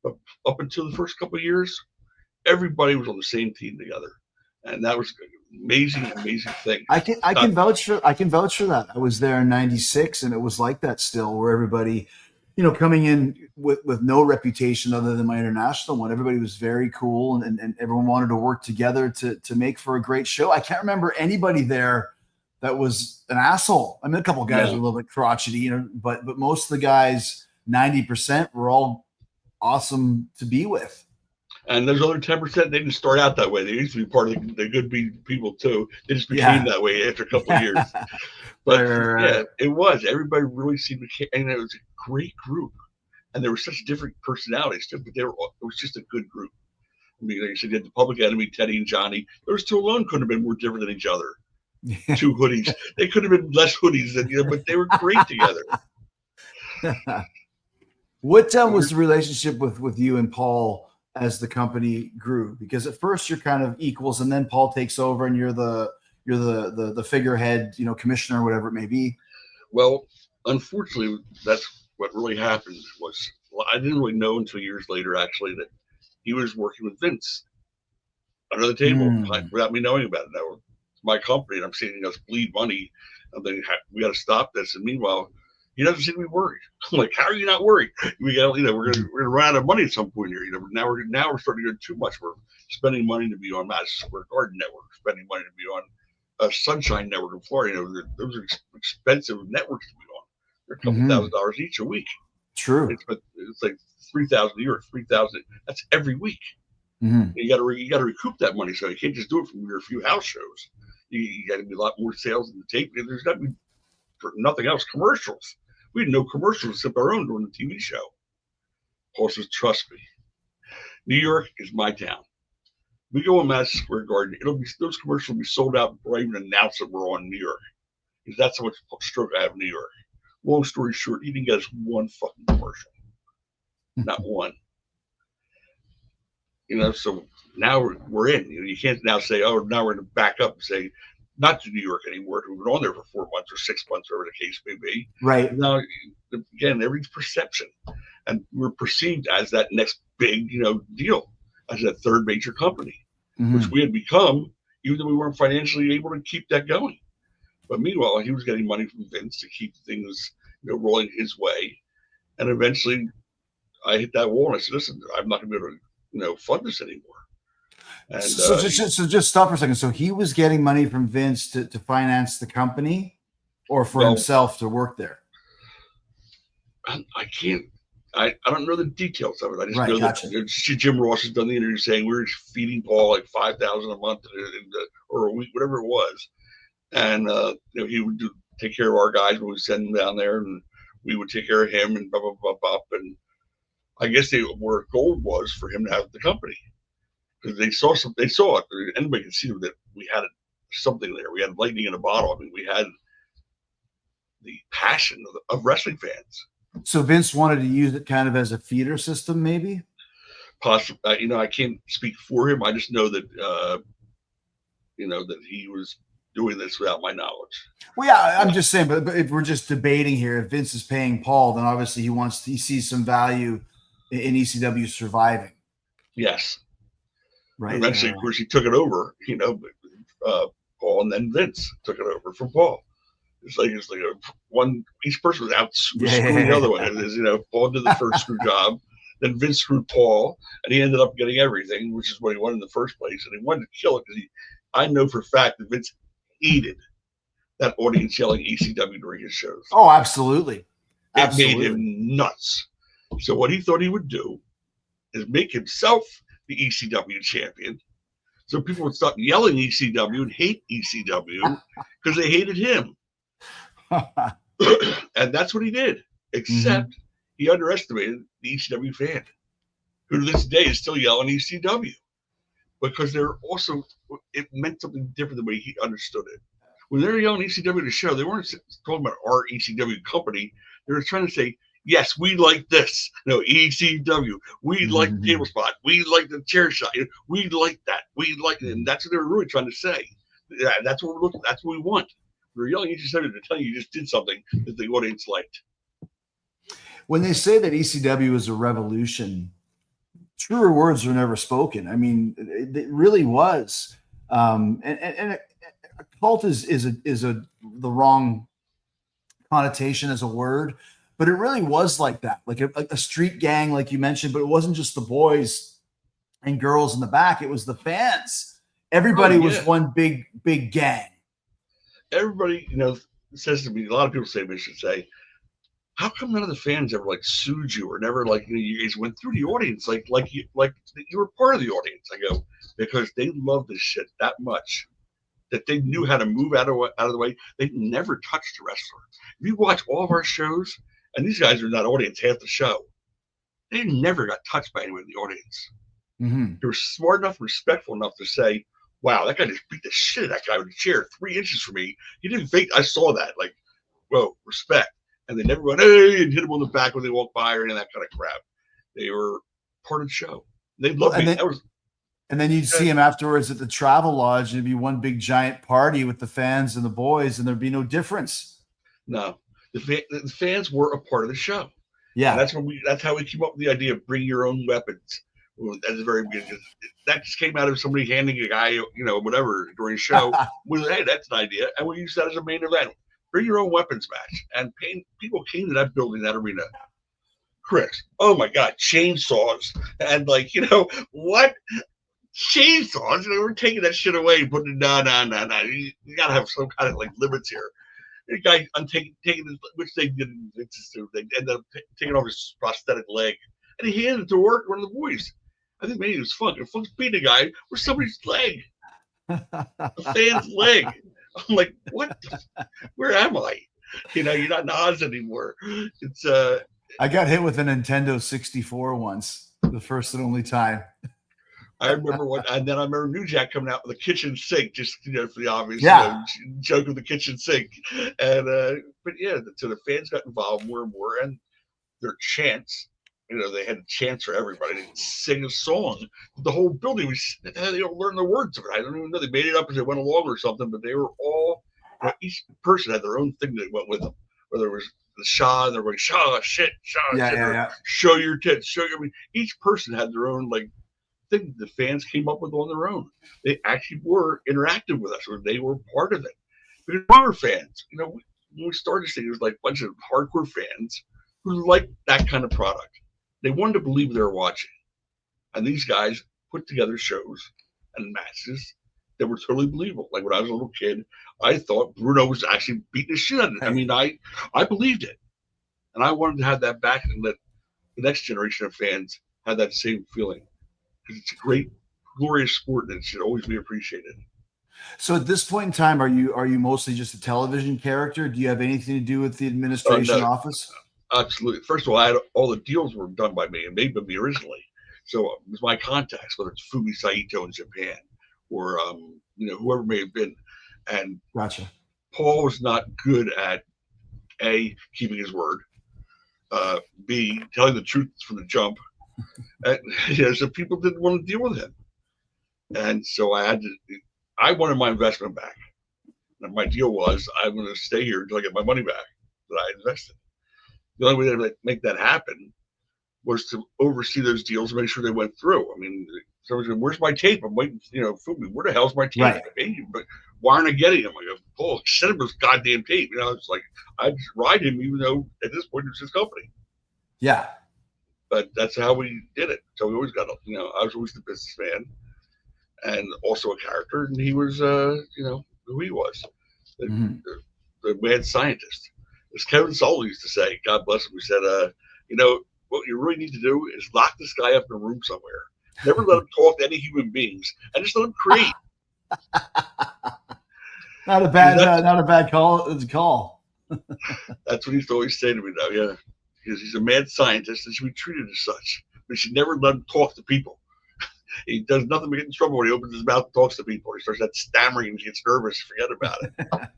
But up until the first couple of years, everybody was on the same team together, and that was an amazing thing. I can vouch for that. I was there in '96, and it was like that still, where everybody, coming in with no reputation other than my international one. Everybody was very cool, and everyone wanted to work together to make for a great show. I can't remember anybody there that was an asshole. I mean, a couple of guys were a little bit crotchety, but most of the guys, 90%, were all awesome to be with. And those other 10%, they didn't start out that way. They used to be part of the good people too. They just became that way after a couple of years. But it was. Everybody really seemed to care, and it was a great group. And there were such different personalities too, but it was just a good group. I mean, like I said, you had the Public Enemy, Teddy and Johnny. Those two alone couldn't have been more different than each other. Two hoodies. They could have been less hoodies than but they were great together. What was the relationship with you and Paul as the company grew? Because at first you're kind of equals, and then Paul takes over, and you're the figurehead, commissioner, or whatever it may be. Well, unfortunately, that's what really happened. I didn't really know until years later, actually, that he was working with Vince under the table without me knowing about it. Now, my company, and I'm seeing us bleed money. I'm thinking, we got to stop this. And meanwhile, he doesn't seem to be worried. I'm like, how are you not worried? We got, we're gonna run out of money at some point here. Now we're starting to get too much. We're spending money to be on Madison Square Garden Network, spending money to be on Sunshine Network in Florida. Those are expensive networks to be on. They're a couple $1,000 each a week. True. It's like $3,000 a year, $3,000. That's every week. You got to recoup that money, so you can't just do it from your few house shows. You got to be a lot more sales in the tape. There's got to be, for nothing else, commercials. We had no commercials except our own during the TV show. Paul says, trust me, New York is my town. We go in Madison Square Garden, those commercials will be sold out before I even announce that we're on New York. Because that's how much stroke I have in New York. Long story short, he didn't get us one fucking commercial. Not one. So now we're in. You can't now say, oh, now we're going to back up and say, not to New York anymore. We've been on there for 4 months or 6 months, whatever the case may be. Right. Now, again, everything's perception. And we're perceived as that next big, deal, as that third major company, which we had become, even though we weren't financially able to keep that going. But meanwhile, he was getting money from Vince to keep things, rolling his way. And eventually, I hit that wall and I said, listen, I'm not going to be able to, fund this anymore. And, so just stop for a second. So he was getting money from Vince to finance the company, or for himself to work there? I don't know the details of it. I just know that Jim Ross has done the interview saying we were feeding Paul like $5,000 a month or a week, whatever it was. And he would take care of our guys when we send them down there, and we would take care of him, and blah, blah, blah, blah. And I guess where gold was for him to have the company. because they saw it. Anybody could see that we had something there. We had lightning in a bottle. I mean, we had the passion of wrestling fans. So Vince wanted to use it kind of as a feeder system, maybe. Possibly, you know, I can't speak for him. I just know that, you know, that he was doing this without my knowledge. Well, yeah, I'm just saying, but if we're just debating here, if Vince is paying Paul, then obviously he sees some value in ECW surviving. Yes. Right. Eventually, of course, he took it over, you know, Paul, and then Vince took it over from Paul. It's like each person was out screwing the other one. You know, Paul did the first screw job, then Vince screwed Paul, and he ended up getting everything, which is what he wanted in the first place. And he wanted to kill it because I know for a fact that Vince hated that audience yelling ECW during his shows. Oh, absolutely. It made him nuts. So what he thought he would do is make himself the ECW champion, so people would stop yelling ECW and hate ECW because they hated him. And that's what he did, except he underestimated the ECW fan, who to this day is still yelling ECW, because they're also, it meant something different than the way he understood it. When they were yelling ECW at the show, they weren't talking about our ECW company. They were trying to say, yes, we like this. No, ECW. We like the table spot. We like the chair shot. We like that. We like it. And that's what they were really trying to say. Yeah, that's what we're looking. That's what we want. We're yelling ECW to tell you just did something that the audience liked. When they say that ECW is a revolution, truer words were never spoken. I mean, it really was. And a cult is the wrong connotation as a word, but it really was like that, like a street gang, like you mentioned. But it wasn't just the boys and girls in the back; it was the fans. Everybody was one big gang. Everybody, you know, says to me, a lot of people say, we should say, how come none of the fans ever like sued you or never like, you know, you guys went through the audience like you were part of the audience? I go, because they love this shit that much that they knew how to move out of the way. They never touched a wrestler. If you watch all of our shows, and these guys are not audience half the show, they never got touched by anyone in the audience. They were smart enough, respectful enough to say, wow, that guy just beat the shit out of that guy with a chair 3 inches from me. He didn't think I saw that. Like, whoa, respect. And they never went, hey, and hit him on the back when they walked by or any of that kind of crap. They were part of the show. They loved me. And then you'd see him afterwards at the Travel Lodge, and it'd be one big giant party with the fans and the boys, and there'd be no difference. No, the fans were a part of the show. Yeah, and that's how we came up with the idea of bring your own weapons. At the very beginning, that just came out of somebody handing a guy, you know, whatever during a show. Hey, that's an idea, and we used that as a main event. Bring your own weapons match, and people came to that building, that arena. Chris, oh my God, chainsaws, and like, you know what? Chainsaws? You know, we're taking that shit away, but no. You gotta have some kind of like limits here. The guy taking which they did, they ended up taking off his prosthetic leg, and he handed it to one of the boys. I think maybe it was Funk. And Funk's beating a guy with somebody's leg, a fan's leg. I'm like, what? Where am I? You know, you're not in Oz anymore. It's I got hit with a Nintendo 64 once, the first and only time. I remember and then I remember New Jack coming out with a kitchen sink, just, you know, for the obvious joke of the kitchen sink. And but yeah, so the fans got involved more and more, and their chants, you know, they had chants for everybody. They'd sing a song. The whole building they don't learn the words of it. I don't even know. They made it up as they went along or something, but they were all, you know, each person had their own thing that went with them. Whether it was the Shaw, and they're going, Shaw, shit, show your tits, I mean, each person had their own like thing the fans came up with on their own. They actually were interactive with us, or they were part of it. Because we were fans. You know, when we started this thing, it was like a bunch of hardcore fans who liked that kind of product. They wanted to believe they were watching. And these guys put together shows and matches that were totally believable. Like when I was a little kid, I thought Bruno was actually beating the shit out of it. I mean, I believed it. And I wanted to have that back and let the next generation of fans have that same feeling. Because it's a great, glorious sport and it should always be appreciated. So at this point in time, are you mostly just a television character? Do you have anything to do with the administration office? Absolutely. First of all, all the deals were done by me and made by me originally. So it was my contacts, whether it's Fumi Saito in Japan or whoever may have been. And Gotcha. Paul was not good at A, keeping his word, B, telling the truth from the jump. And, so people didn't want to deal with him. And so I wanted my investment back. And my deal was I'm going to stay here until I get my money back that I invested. The only way to make that happen was to oversee those deals and make sure they went through. I mean, someone said, "Where's my tape?" I'm waiting, Fumi, where the hell's my tape? Right. But why aren't I getting them? I go, "Paul, send him his goddamn tape." It's like I just ride him, even though at this point it's his company. Yeah. But that's how we did it. So we always got, I was always the businessman and also a character, and he was, who he was, the mad scientist. As Kevin Sullivan used to say, God bless him, he said, what you really need to do is lock this guy up in a room somewhere. Never let him talk to any human beings, and just let him create. Not a bad call. It's a call. That's what he used to always say to me, though. Yeah, because he's a mad scientist and should be treated as such. But you should never let him talk to people. He does nothing but get in trouble when he opens his mouth and talks to people. He starts that stammering and he gets nervous. Forget about it.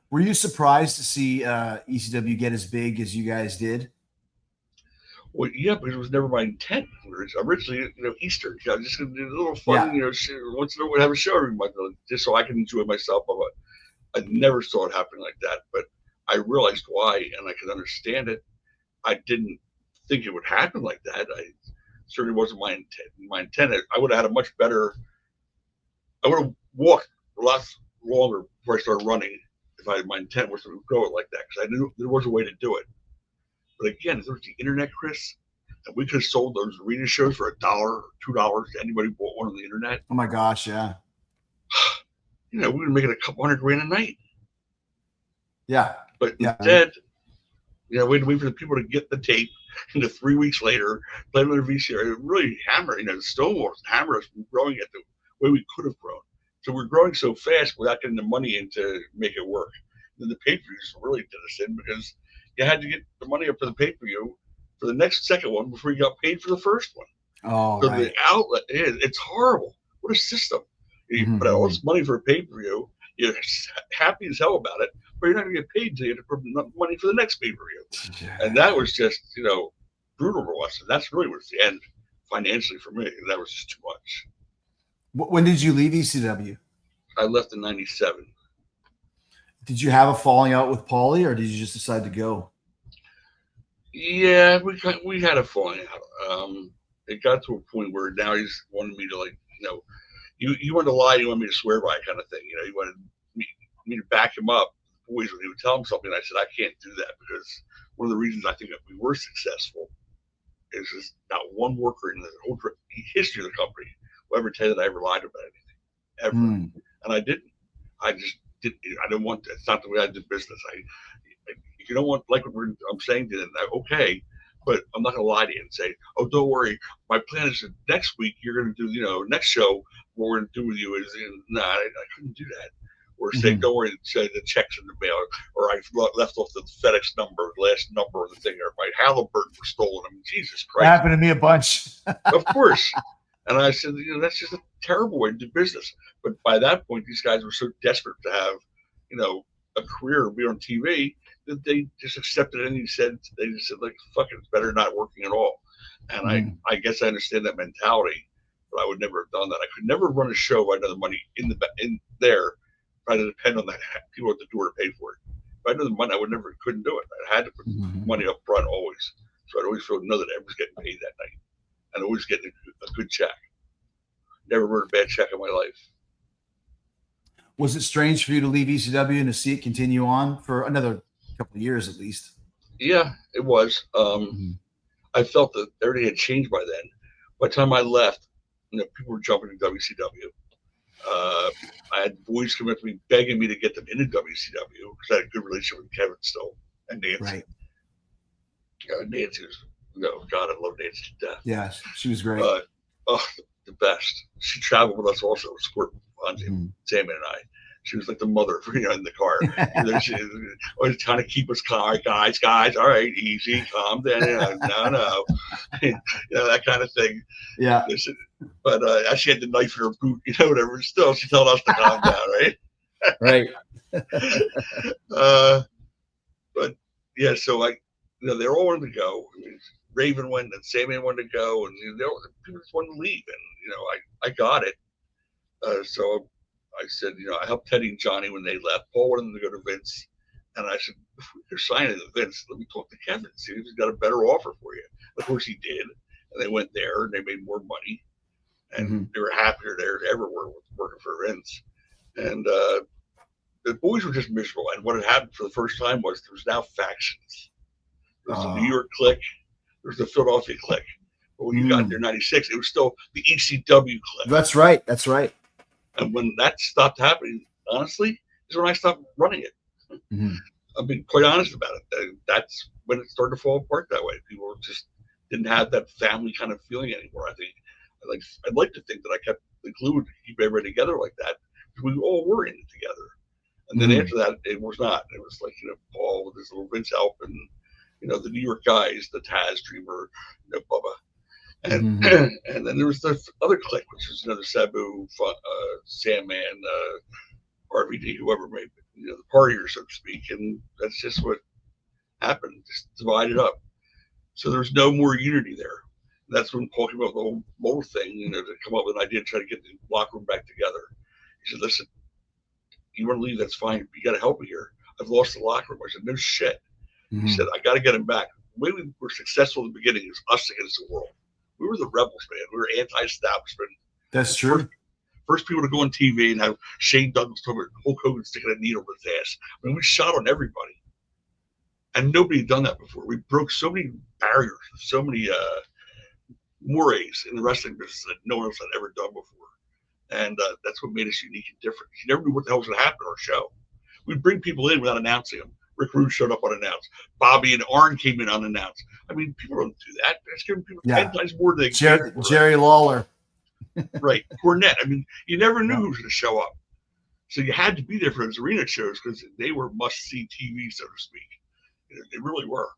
Were you surprised to see ECW get as big as you guys did? Well, yeah, because it was never my intent. Originally, Easter. I was just going to do a little fun, once in a while have a show every month, just so I can enjoy myself. But I never saw it happen like that. But I realized why, and I could understand it. I didn't think it would happen like that. I certainly wasn't my intent. My intent, I would have had a much better. I would have walked a lot longer before I started running if my intent was to grow it like that, because I knew there was a way to do it. But again, if there was the internet, Chris, and we could have sold those arena shows for $1 or $2 to anybody who bought one on the internet. Oh my gosh, yeah. We would make it a couple $100,000 a night. Yeah. But instead, we had to wait for the people to get the tape, and 3 weeks later, play it on their VCR. It really hammered, Stonewall hammered us from growing at the way we could have grown. So we're growing so fast without getting the money in to make it work. And the pay-per-views really did us in, because you had to get the money up for the pay-per-view for the next second one before you got paid for the first one. Oh, so right. The outlet it's horrible. What a system. You put out all this money for a pay-per-view, you're happy as hell about it, but you're not going to get paid until you have to put money for the next pay-per-view. Yeah. And that was just, brutal for us. And that's really was the end financially for me. That was just too much. When did you leave ECW? I left in 97. Did you have a falling out with Paulie, or did you just decide to go? Yeah, we had a falling out. It got to a point where now he's wanted me to, you wanted to lie, you wanted me to swear by kind of thing. You wanted me to back him up. Boys, when he would tell him something, I said, I can't do that, because one of the reasons I think that we were successful is just not one worker in the whole history of the company will ever tell you that I ever lied about anything, ever. And I didn't. I just didn't. I didn't want. It's not the way I did business. If you don't want like what I'm saying to them, okay, but I'm not going to lie to you and say, oh, don't worry. My plan is that next week you're going to do, next show what we're going to do with you is, I couldn't do that. Or say, don't worry, say the check's in the mail, or I left off the FedEx number, the last number of the thing, or my Halliburton was stolen. I mean, Jesus Christ. That happened to me a bunch. Of course. And I said, that's just a terrible way to do business. But by that point, these guys were so desperate to have, a career, be on TV, that they just accepted it. And they just said, like, fuck it, it's better not working at all. And I guess I understand that mentality, but I would never have done that. I could never run a show if I had the money in there. I had to depend on the people at the door to pay for it. If I had the money, couldn't do it. I had to put money up front always. So I'd always know that everyone's getting paid that night. And always getting a good check. Never wrote a bad check in my life. Was it strange for you to leave ECW and to see it continue on for another couple of years at least? Yeah, it was. I felt that everything had changed by then. By the time I left, people were jumping to WCW. I had boys coming up to me begging me to get them into WCW because I had a good relationship with Kevin still and Nancy. Right. Nancy was, God, I love Nancy to death. Yeah, she was great. The best. She traveled with us also, Squirt, Sandman and I. She was like the mother, in the car. She always trying to keep us calm. Guys, all right, easy, calm down. No, that kind of thing. Yeah. But she had the knife in her boot, whatever. Still, she told us to calm down, right? Right. But yeah, so they all wanted to go. I mean, Raven went, and Sandman wanted to go, and people just wanted to leave, and I got it. So I said, I helped Teddy and Johnny when they left. Paul wanted them to go to Vince, and I said, if you're signing to Vince, let me talk to Kevin, see if he's got a better offer for you. Of course, he did, and they went there, and they made more money, and they were happier there than ever were working for Vince, and the boys were just miserable. And what had happened for the first time was there was now factions. There was the New York clique, there was the Philadelphia clique. But when you got there in '96, it was still the ECW clique. That's right. That's right. And when that stopped happening, honestly, is when I stopped running it. I've been quite honest about it. That's when it started to fall apart that way. People just didn't have that family kind of feeling anymore. I think I'd like to think that I kept the glue to keep everybody together like that. We all were in it together. And then after that, it was not. It was like, Paul with his little Vince help, and, the New York guys, the Taz, Dreamer, Bubba. And and then there was the other clique, which was another Sabu, Sandman, RVD, whoever made it, the partier, so to speak. And that's just what happened, just divided up. So there's no more unity there. And that's when Paul came up with the whole mobile thing, to come up with an idea to try to get the locker room back together. He said, listen, you want to leave, that's fine, but you got to help me here. I've lost the locker room. I said, no shit. He said, I got to get him back. The way we were successful in the beginning is us against the world. We were the rebels, man. We were anti-establishment. That's true. First people to go on TV and have Shane Douglas talking about Hulk Hogan sticking a needle in his ass. I mean, we shot on everybody. And nobody had done that before. We broke so many barriers, so many mores in the wrestling business that no one else had ever done before. And that's what made us unique and different. You never knew what the hell was going to happen to our show. We'd bring people in without announcing them. Rick Rude showed up unannounced. Bobby and Arn came in unannounced. I mean, people don't do that. That's giving people 10 times more than they Jerry Lawler. Right. Cornette. I mean, you never knew who was going to show up. So you had to be there for those arena shows because they were must-see TV, so to speak. They really were.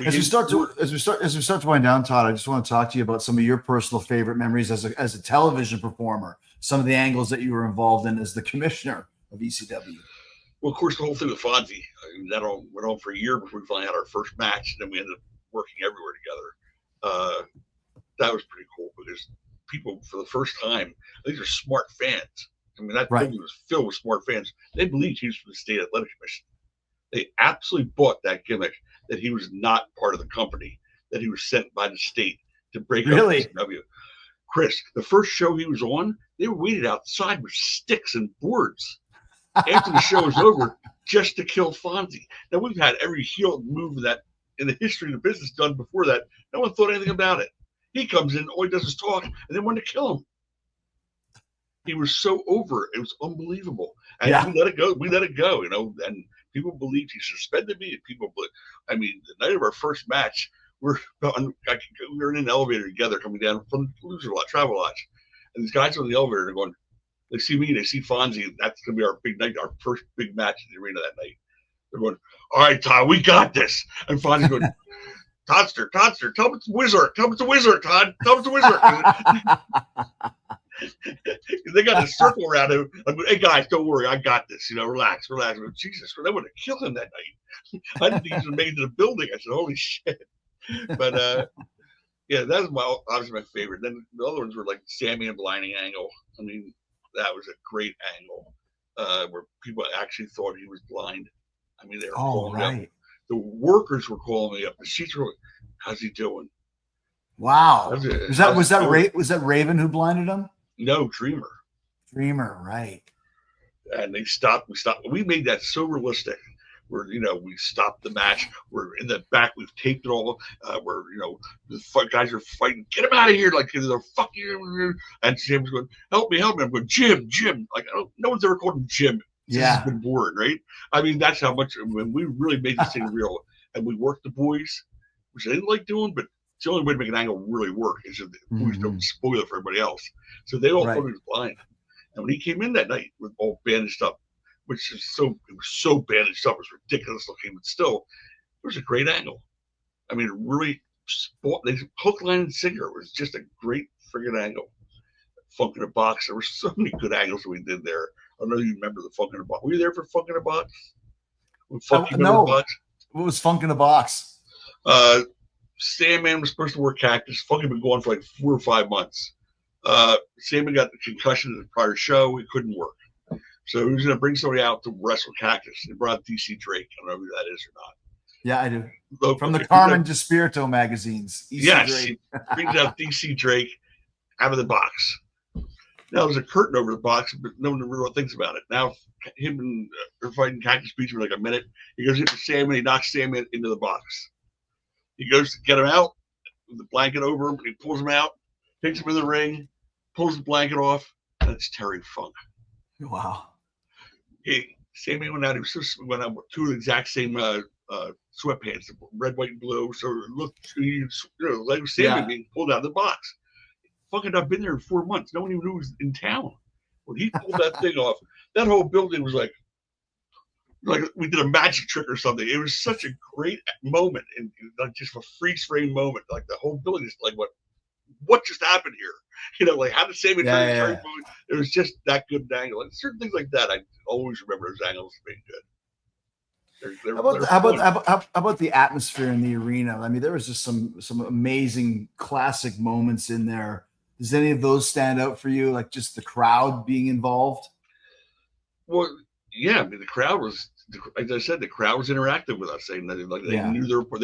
As we start to wind down, Todd, I just want to talk to you about some of your personal favorite memories as a television performer. Some of the angles that you were involved in as the commissioner of ECW. Well, of course, the whole thing with Fonzie, that all went on for a year before we finally had our first match, and then we ended up working everywhere together. That was pretty cool because people, for the first time, these are smart fans. I mean, that building was filled with smart fans. They believed he was from the State Athletic Commission. They absolutely bought that gimmick that he was not part of the company, that he was sent by the state to break up ECW. Chris, the first show he was on, they were waited outside with sticks and boards after the show was over just to kill Fonzie. Now, we've had every heel move that in the history of the business done before that. No one thought anything about it. He comes in, all he does is talk, and they wanted to kill him. He was so over it. It was unbelievable. And we let it go. We let it go, and people believed he suspended me. And people believed. I mean, the night of our first match, we were in an elevator together coming down from Travel Lodge. And these guys are in the elevator, they're going, they see me, they see Fonzie, and that's going to be our big night, our first big match in the arena that night. They're going, all right, Todd, we got this. And Fonzie's going, Toddster, tell him it's a wizard. Tell him it's a wizard, Todd. Tell him it's a wizard. They got a circle around him. I'm going, hey, guys, don't worry. I got this. Relax. I'm going, Jesus, they would have killed him that night. I didn't think he was made it to the building. I said, holy shit. But, yeah, that was obviously my favorite. Then the other ones were like Sandman blinding angle. I mean, that was a great angle where people actually thought he was blind. I mean, they were calling up. The workers were calling me up. The sheets were, how's he doing? Wow. Was that Raven who blinded him? No, Dreamer. Dreamer, right. And we stopped. We made that so realistic. Where we stopped the match. We're in the back. We've taped it all. The guys are fighting. Get him out of here! Like they're fuck you. And Jim's going, help me. I'm going, Jim. Like no one's ever called him Jim. He's been bored, right? I mean, that's how much when we really made this thing real. And we worked the boys, which I didn't like doing, but it's the only way to make an angle really work is if the boys don't spoil it for everybody else. So they all thought he was blind. And when he came in that night with all bandaged up, which is it was so bandaged up, it was ridiculous looking, but still, it was a great angle. I mean, really, they hook, line, and sinker. It was just a great friggin' angle. Funk in a Box. There were so many good angles that we did there. I don't know if you remember the Funk in a Box. Were you there for Funk in a Box? No. Box? What was Funk in a Box? Sandman was supposed to work Cactus. Funk had been going for like 4 or 5 months. Sandman got the concussion at the prior show. He couldn't work. So he was going to bring somebody out to wrestle Cactus. They brought DC Drake. I don't know who that is or not. Yeah, I do. From the Carmen Despirito magazines. Yes, he brings out DC Drake out of the box. Now there's a curtain over the box, but no one really thinks about it. Now him and they're fighting Cactus Beach for like a minute. He goes into Sandman, he knocks Sandman into the box. He goes to get him out with the blanket over him, and he pulls him out, takes him in the ring, pulls the blanket off, and it's Terry Funk. Wow. Sandman went out. He went out with 2 of the exact same sweatpants, red, white, and blue. So it looked, like Sandman being pulled out of the box. Funk had not been there in 4 months. No one even knew he was in town. When he pulled that thing off, that whole building was like we did a magic trick or something. It was such a great moment, and like just a freeze frame moment. Like the whole building is like, what just happened here? Like how did Sandman turn? It was just that good an angle. And certain things like that, I always remember those angles being good. How about the atmosphere in the arena? I mean, there was just some amazing classic moments in there. Does any of those stand out for you? Like just the crowd being involved? Well, yeah. I mean, the crowd was, as I said, the crowd was interactive with us, saying that they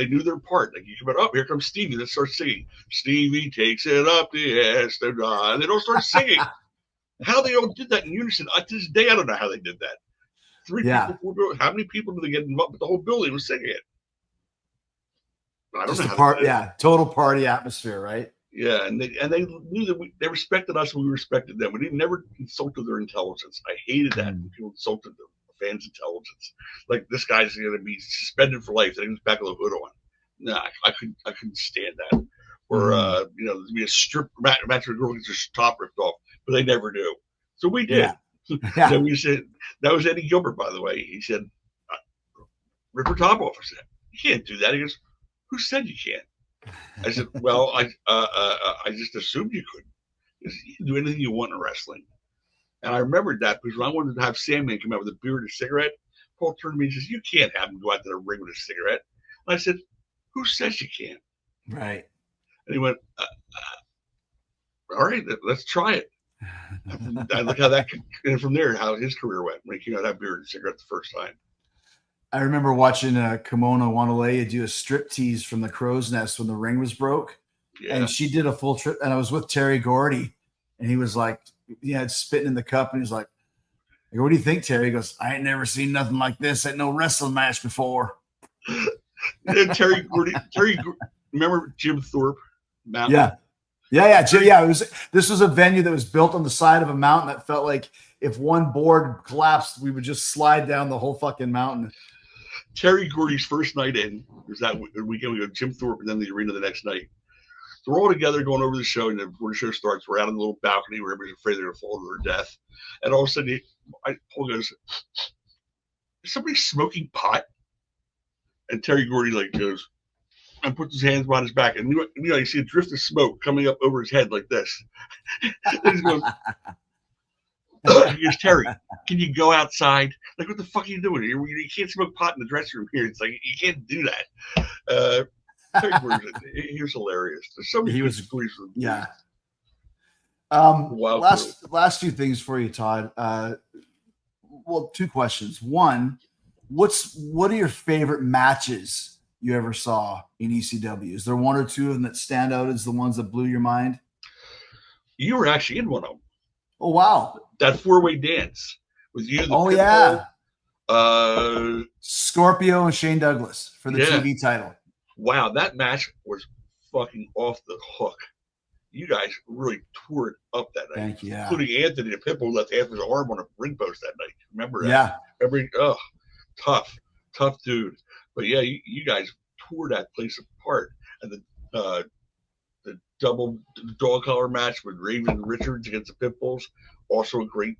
knew their part. Like you come up, here comes Stevie. Let's start singing. Stevie takes it up the ass, and they don't start singing. How they all did that in unison? To this day, I don't know how they did that. 3 people, 4 people. How many people did they get involved? But the whole building was singing it. I don't know. Total party atmosphere, right? Yeah, and they knew that they respected us and we respected them. We never insulted their intelligence. I hated that when people insulted the fans' intelligence. Like this guy's going to be suspended for life. Then he was back with a hood on. No, I couldn't stand that. Or there'd be a strip match where a girl gets her top ripped off, but they never do. So we did. Yeah. So we said that was Eddie Gilbert, by the way. He said, "Rip her top off." I said, "You can't do that." He goes, "Who said you can't?" I said, "Well, I just assumed you couldn't. You can do anything you want in wrestling." And I remembered that because when I wanted to have Sandman come out with a beer and a cigarette, Paul turned to me and says, "You can't have him go out to the ring with a cigarette." And I said, "Who says you can't?" Right. And he went, "All right, let's try it." I look how that, and from there, how his career went when he came out that beer and cigarette the first time. I remember watching Kimona Wanalea do a strip tease from the Crow's Nest when the ring was broke. Yeah. And she did a full trip, and I was with Terry Gordy, and he was like, he had spitting in the cup, and he was like, "What do you think, Terry?" He goes, "I ain't never seen nothing like this at no wrestling match before." And Terry Gordy, remember Jim Thorpe Mountain? Yeah. This was a venue that was built on the side of a mountain that felt like if one board collapsed, we would just slide down the whole fucking mountain. Terry Gordy's first night in was that weekend. We go to Jim Thorpe and then the arena the next night. So we're all together going over the show, and before the show starts, we're out on the little balcony where everybody's afraid they're going to fall to their death. And all of a sudden, Paul goes, "Is somebody smoking pot?" And Terry Gordy goes and puts his hands behind his back, and you see a drift of smoke coming up over his head like this. And he goes, he goes, "Terry, can you go outside? Like, what the fuck are you doing here? You can't smoke pot in the dressing room here." It's like, you can't do that. Terry Gordy, he was hilarious. There's so many stories. Yeah. Last few things for you, Todd. Well, 2 questions. One, what are your favorite matches you ever saw in ECW? Is there 1 or 2 of them that stand out as the ones that blew your mind? You were actually in one of them. Oh, wow. That 4-way dance with you. Scorpio and Shane Douglas for the TV title. Wow, that match was fucking off the hook. You guys really tore it up that night. Thank you. Yeah. Including Anthony the Pitbull left half his arm on a ring post that night. Remember that? Yeah. Tough dude. But yeah, you guys tore that place apart. And the the double dog collar match with Raven Richards against the Pitbulls. Also a great,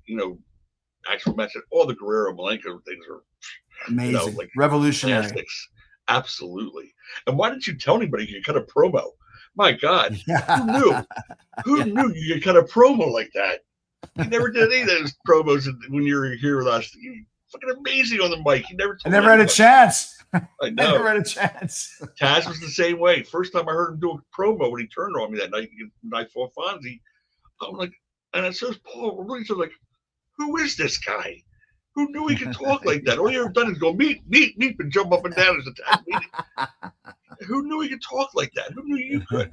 actual match. All the Guerrero Malenko things are amazing, like revolutionary. classics. Absolutely. And why didn't you tell anybody you could cut a promo? My God, who knew? Who knew you could cut a promo like that? You never did any of those promos when you were here with us. You fucking amazing on the mic. You never. I never had a chance. I know. Never had a chance. Taz was the same way. First time I heard him do a promo when he turned on me that night, night fought Fonzie, I'm like, and it says Paul, really, so like, who is this guy? Who knew he could talk like that? All you ever done is go meet, and jump up and down as a tag meeting. Who knew he could talk like that? Who knew you could?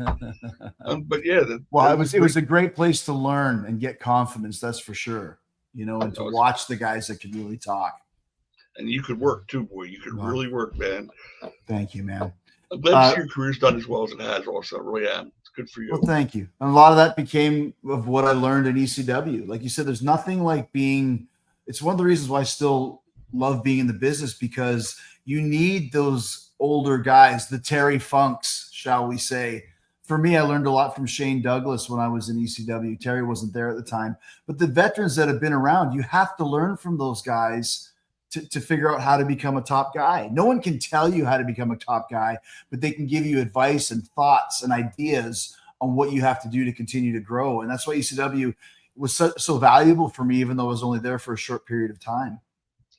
But yeah, it was a great place to learn and get confidence. That's for sure. And to watch the guys that can really talk. And you could work too, boy. You could really work, man. Thank you, man. I'm glad to see your career's done as well as it has. Also, I really am. It's good for you. Well, thank you. And a lot of that became of what I learned in ECW. Like you said, there's nothing like being. It's one of the reasons why I still love being in the business, because you need those older guys, the Terry Funks, shall we say. For me, I learned a lot from Shane Douglas when I was in ECW. Terry wasn't there at the time. But the veterans that have been around, you have to learn from those guys to figure out how to become a top guy. No one can tell you how to become a top guy, but they can give you advice and thoughts and ideas on what you have to do to continue to grow. And that's why ECW was so valuable for me, even though I was only there for a short period of time.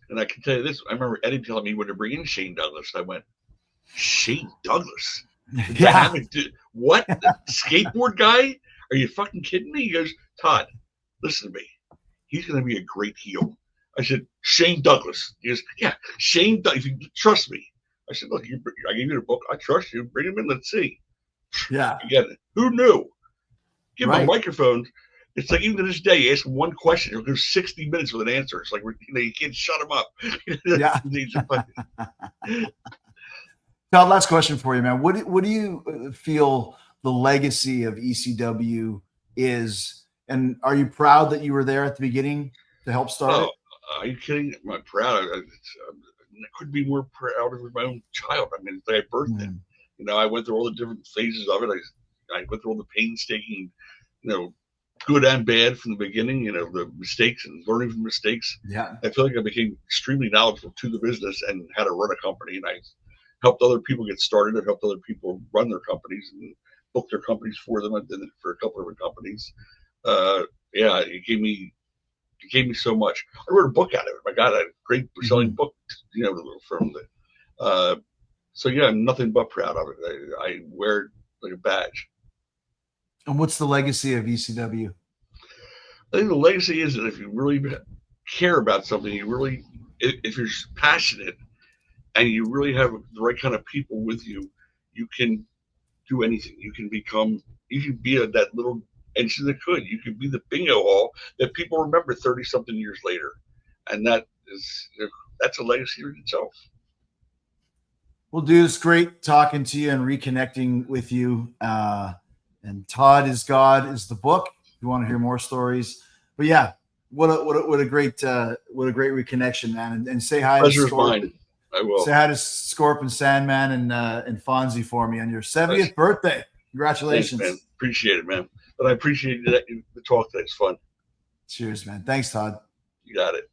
And I can tell you this, I remember Eddie telling me when to bring in Shane Douglas. I went, Shane Douglas? Yeah. What? The skateboard guy? Are you fucking kidding me? He goes, Todd, listen to me. He's going to be a great heel. I said, Shane Douglas. He goes, yeah, Shane Douglas. If you trust me. I said, look, I gave you the book. I trust you. Bring him in. Let's see. Yeah. Again, who knew? Give him a microphone. It's like even to this day, you ask him one question, he'll go 60 minutes with an answer. It's like, you can't shut him up. Yeah. Todd, last question for you, man. What do you feel the legacy of ECW is? And are you proud that you were there at the beginning to help start it? Are you kidding? Am I proud? I couldn't be more proud of my own child. I mean, I birthed it. I went through all the different phases of it. I went through all the painstaking, good and bad from the beginning, the mistakes and learning from mistakes. Yeah. I feel like I became extremely knowledgeable to the business and how to run a company. And I helped other people get started. I helped other people run their companies and book their companies for them. I did it for a couple of different companies. It gave me so much. I wrote a book out of it. My God, I had a great selling book, from the. So yeah, I'm nothing but proud of it. I wear it like a badge. And what's the legacy of ECW? I think the legacy is that if you really care about something, if you're passionate and you really have the right kind of people with you, you can do anything. You can be that little engine that could. You could be the bingo hall that people remember 30-something years later. And that's a legacy in itself. Well, dude, it's great talking to you and reconnecting with you. And Todd is God is the book. If you want to hear more stories, but yeah, what a great reconnection, man. And say hi. Pleasure's mine. I will say hi to Scorpion, Sandman, and Fonzie for me on your 70th birthday. Congratulations. Thanks, man. Appreciate it, man. But I appreciate the talk today. It's fun. Cheers, man. Thanks, Todd. You got it.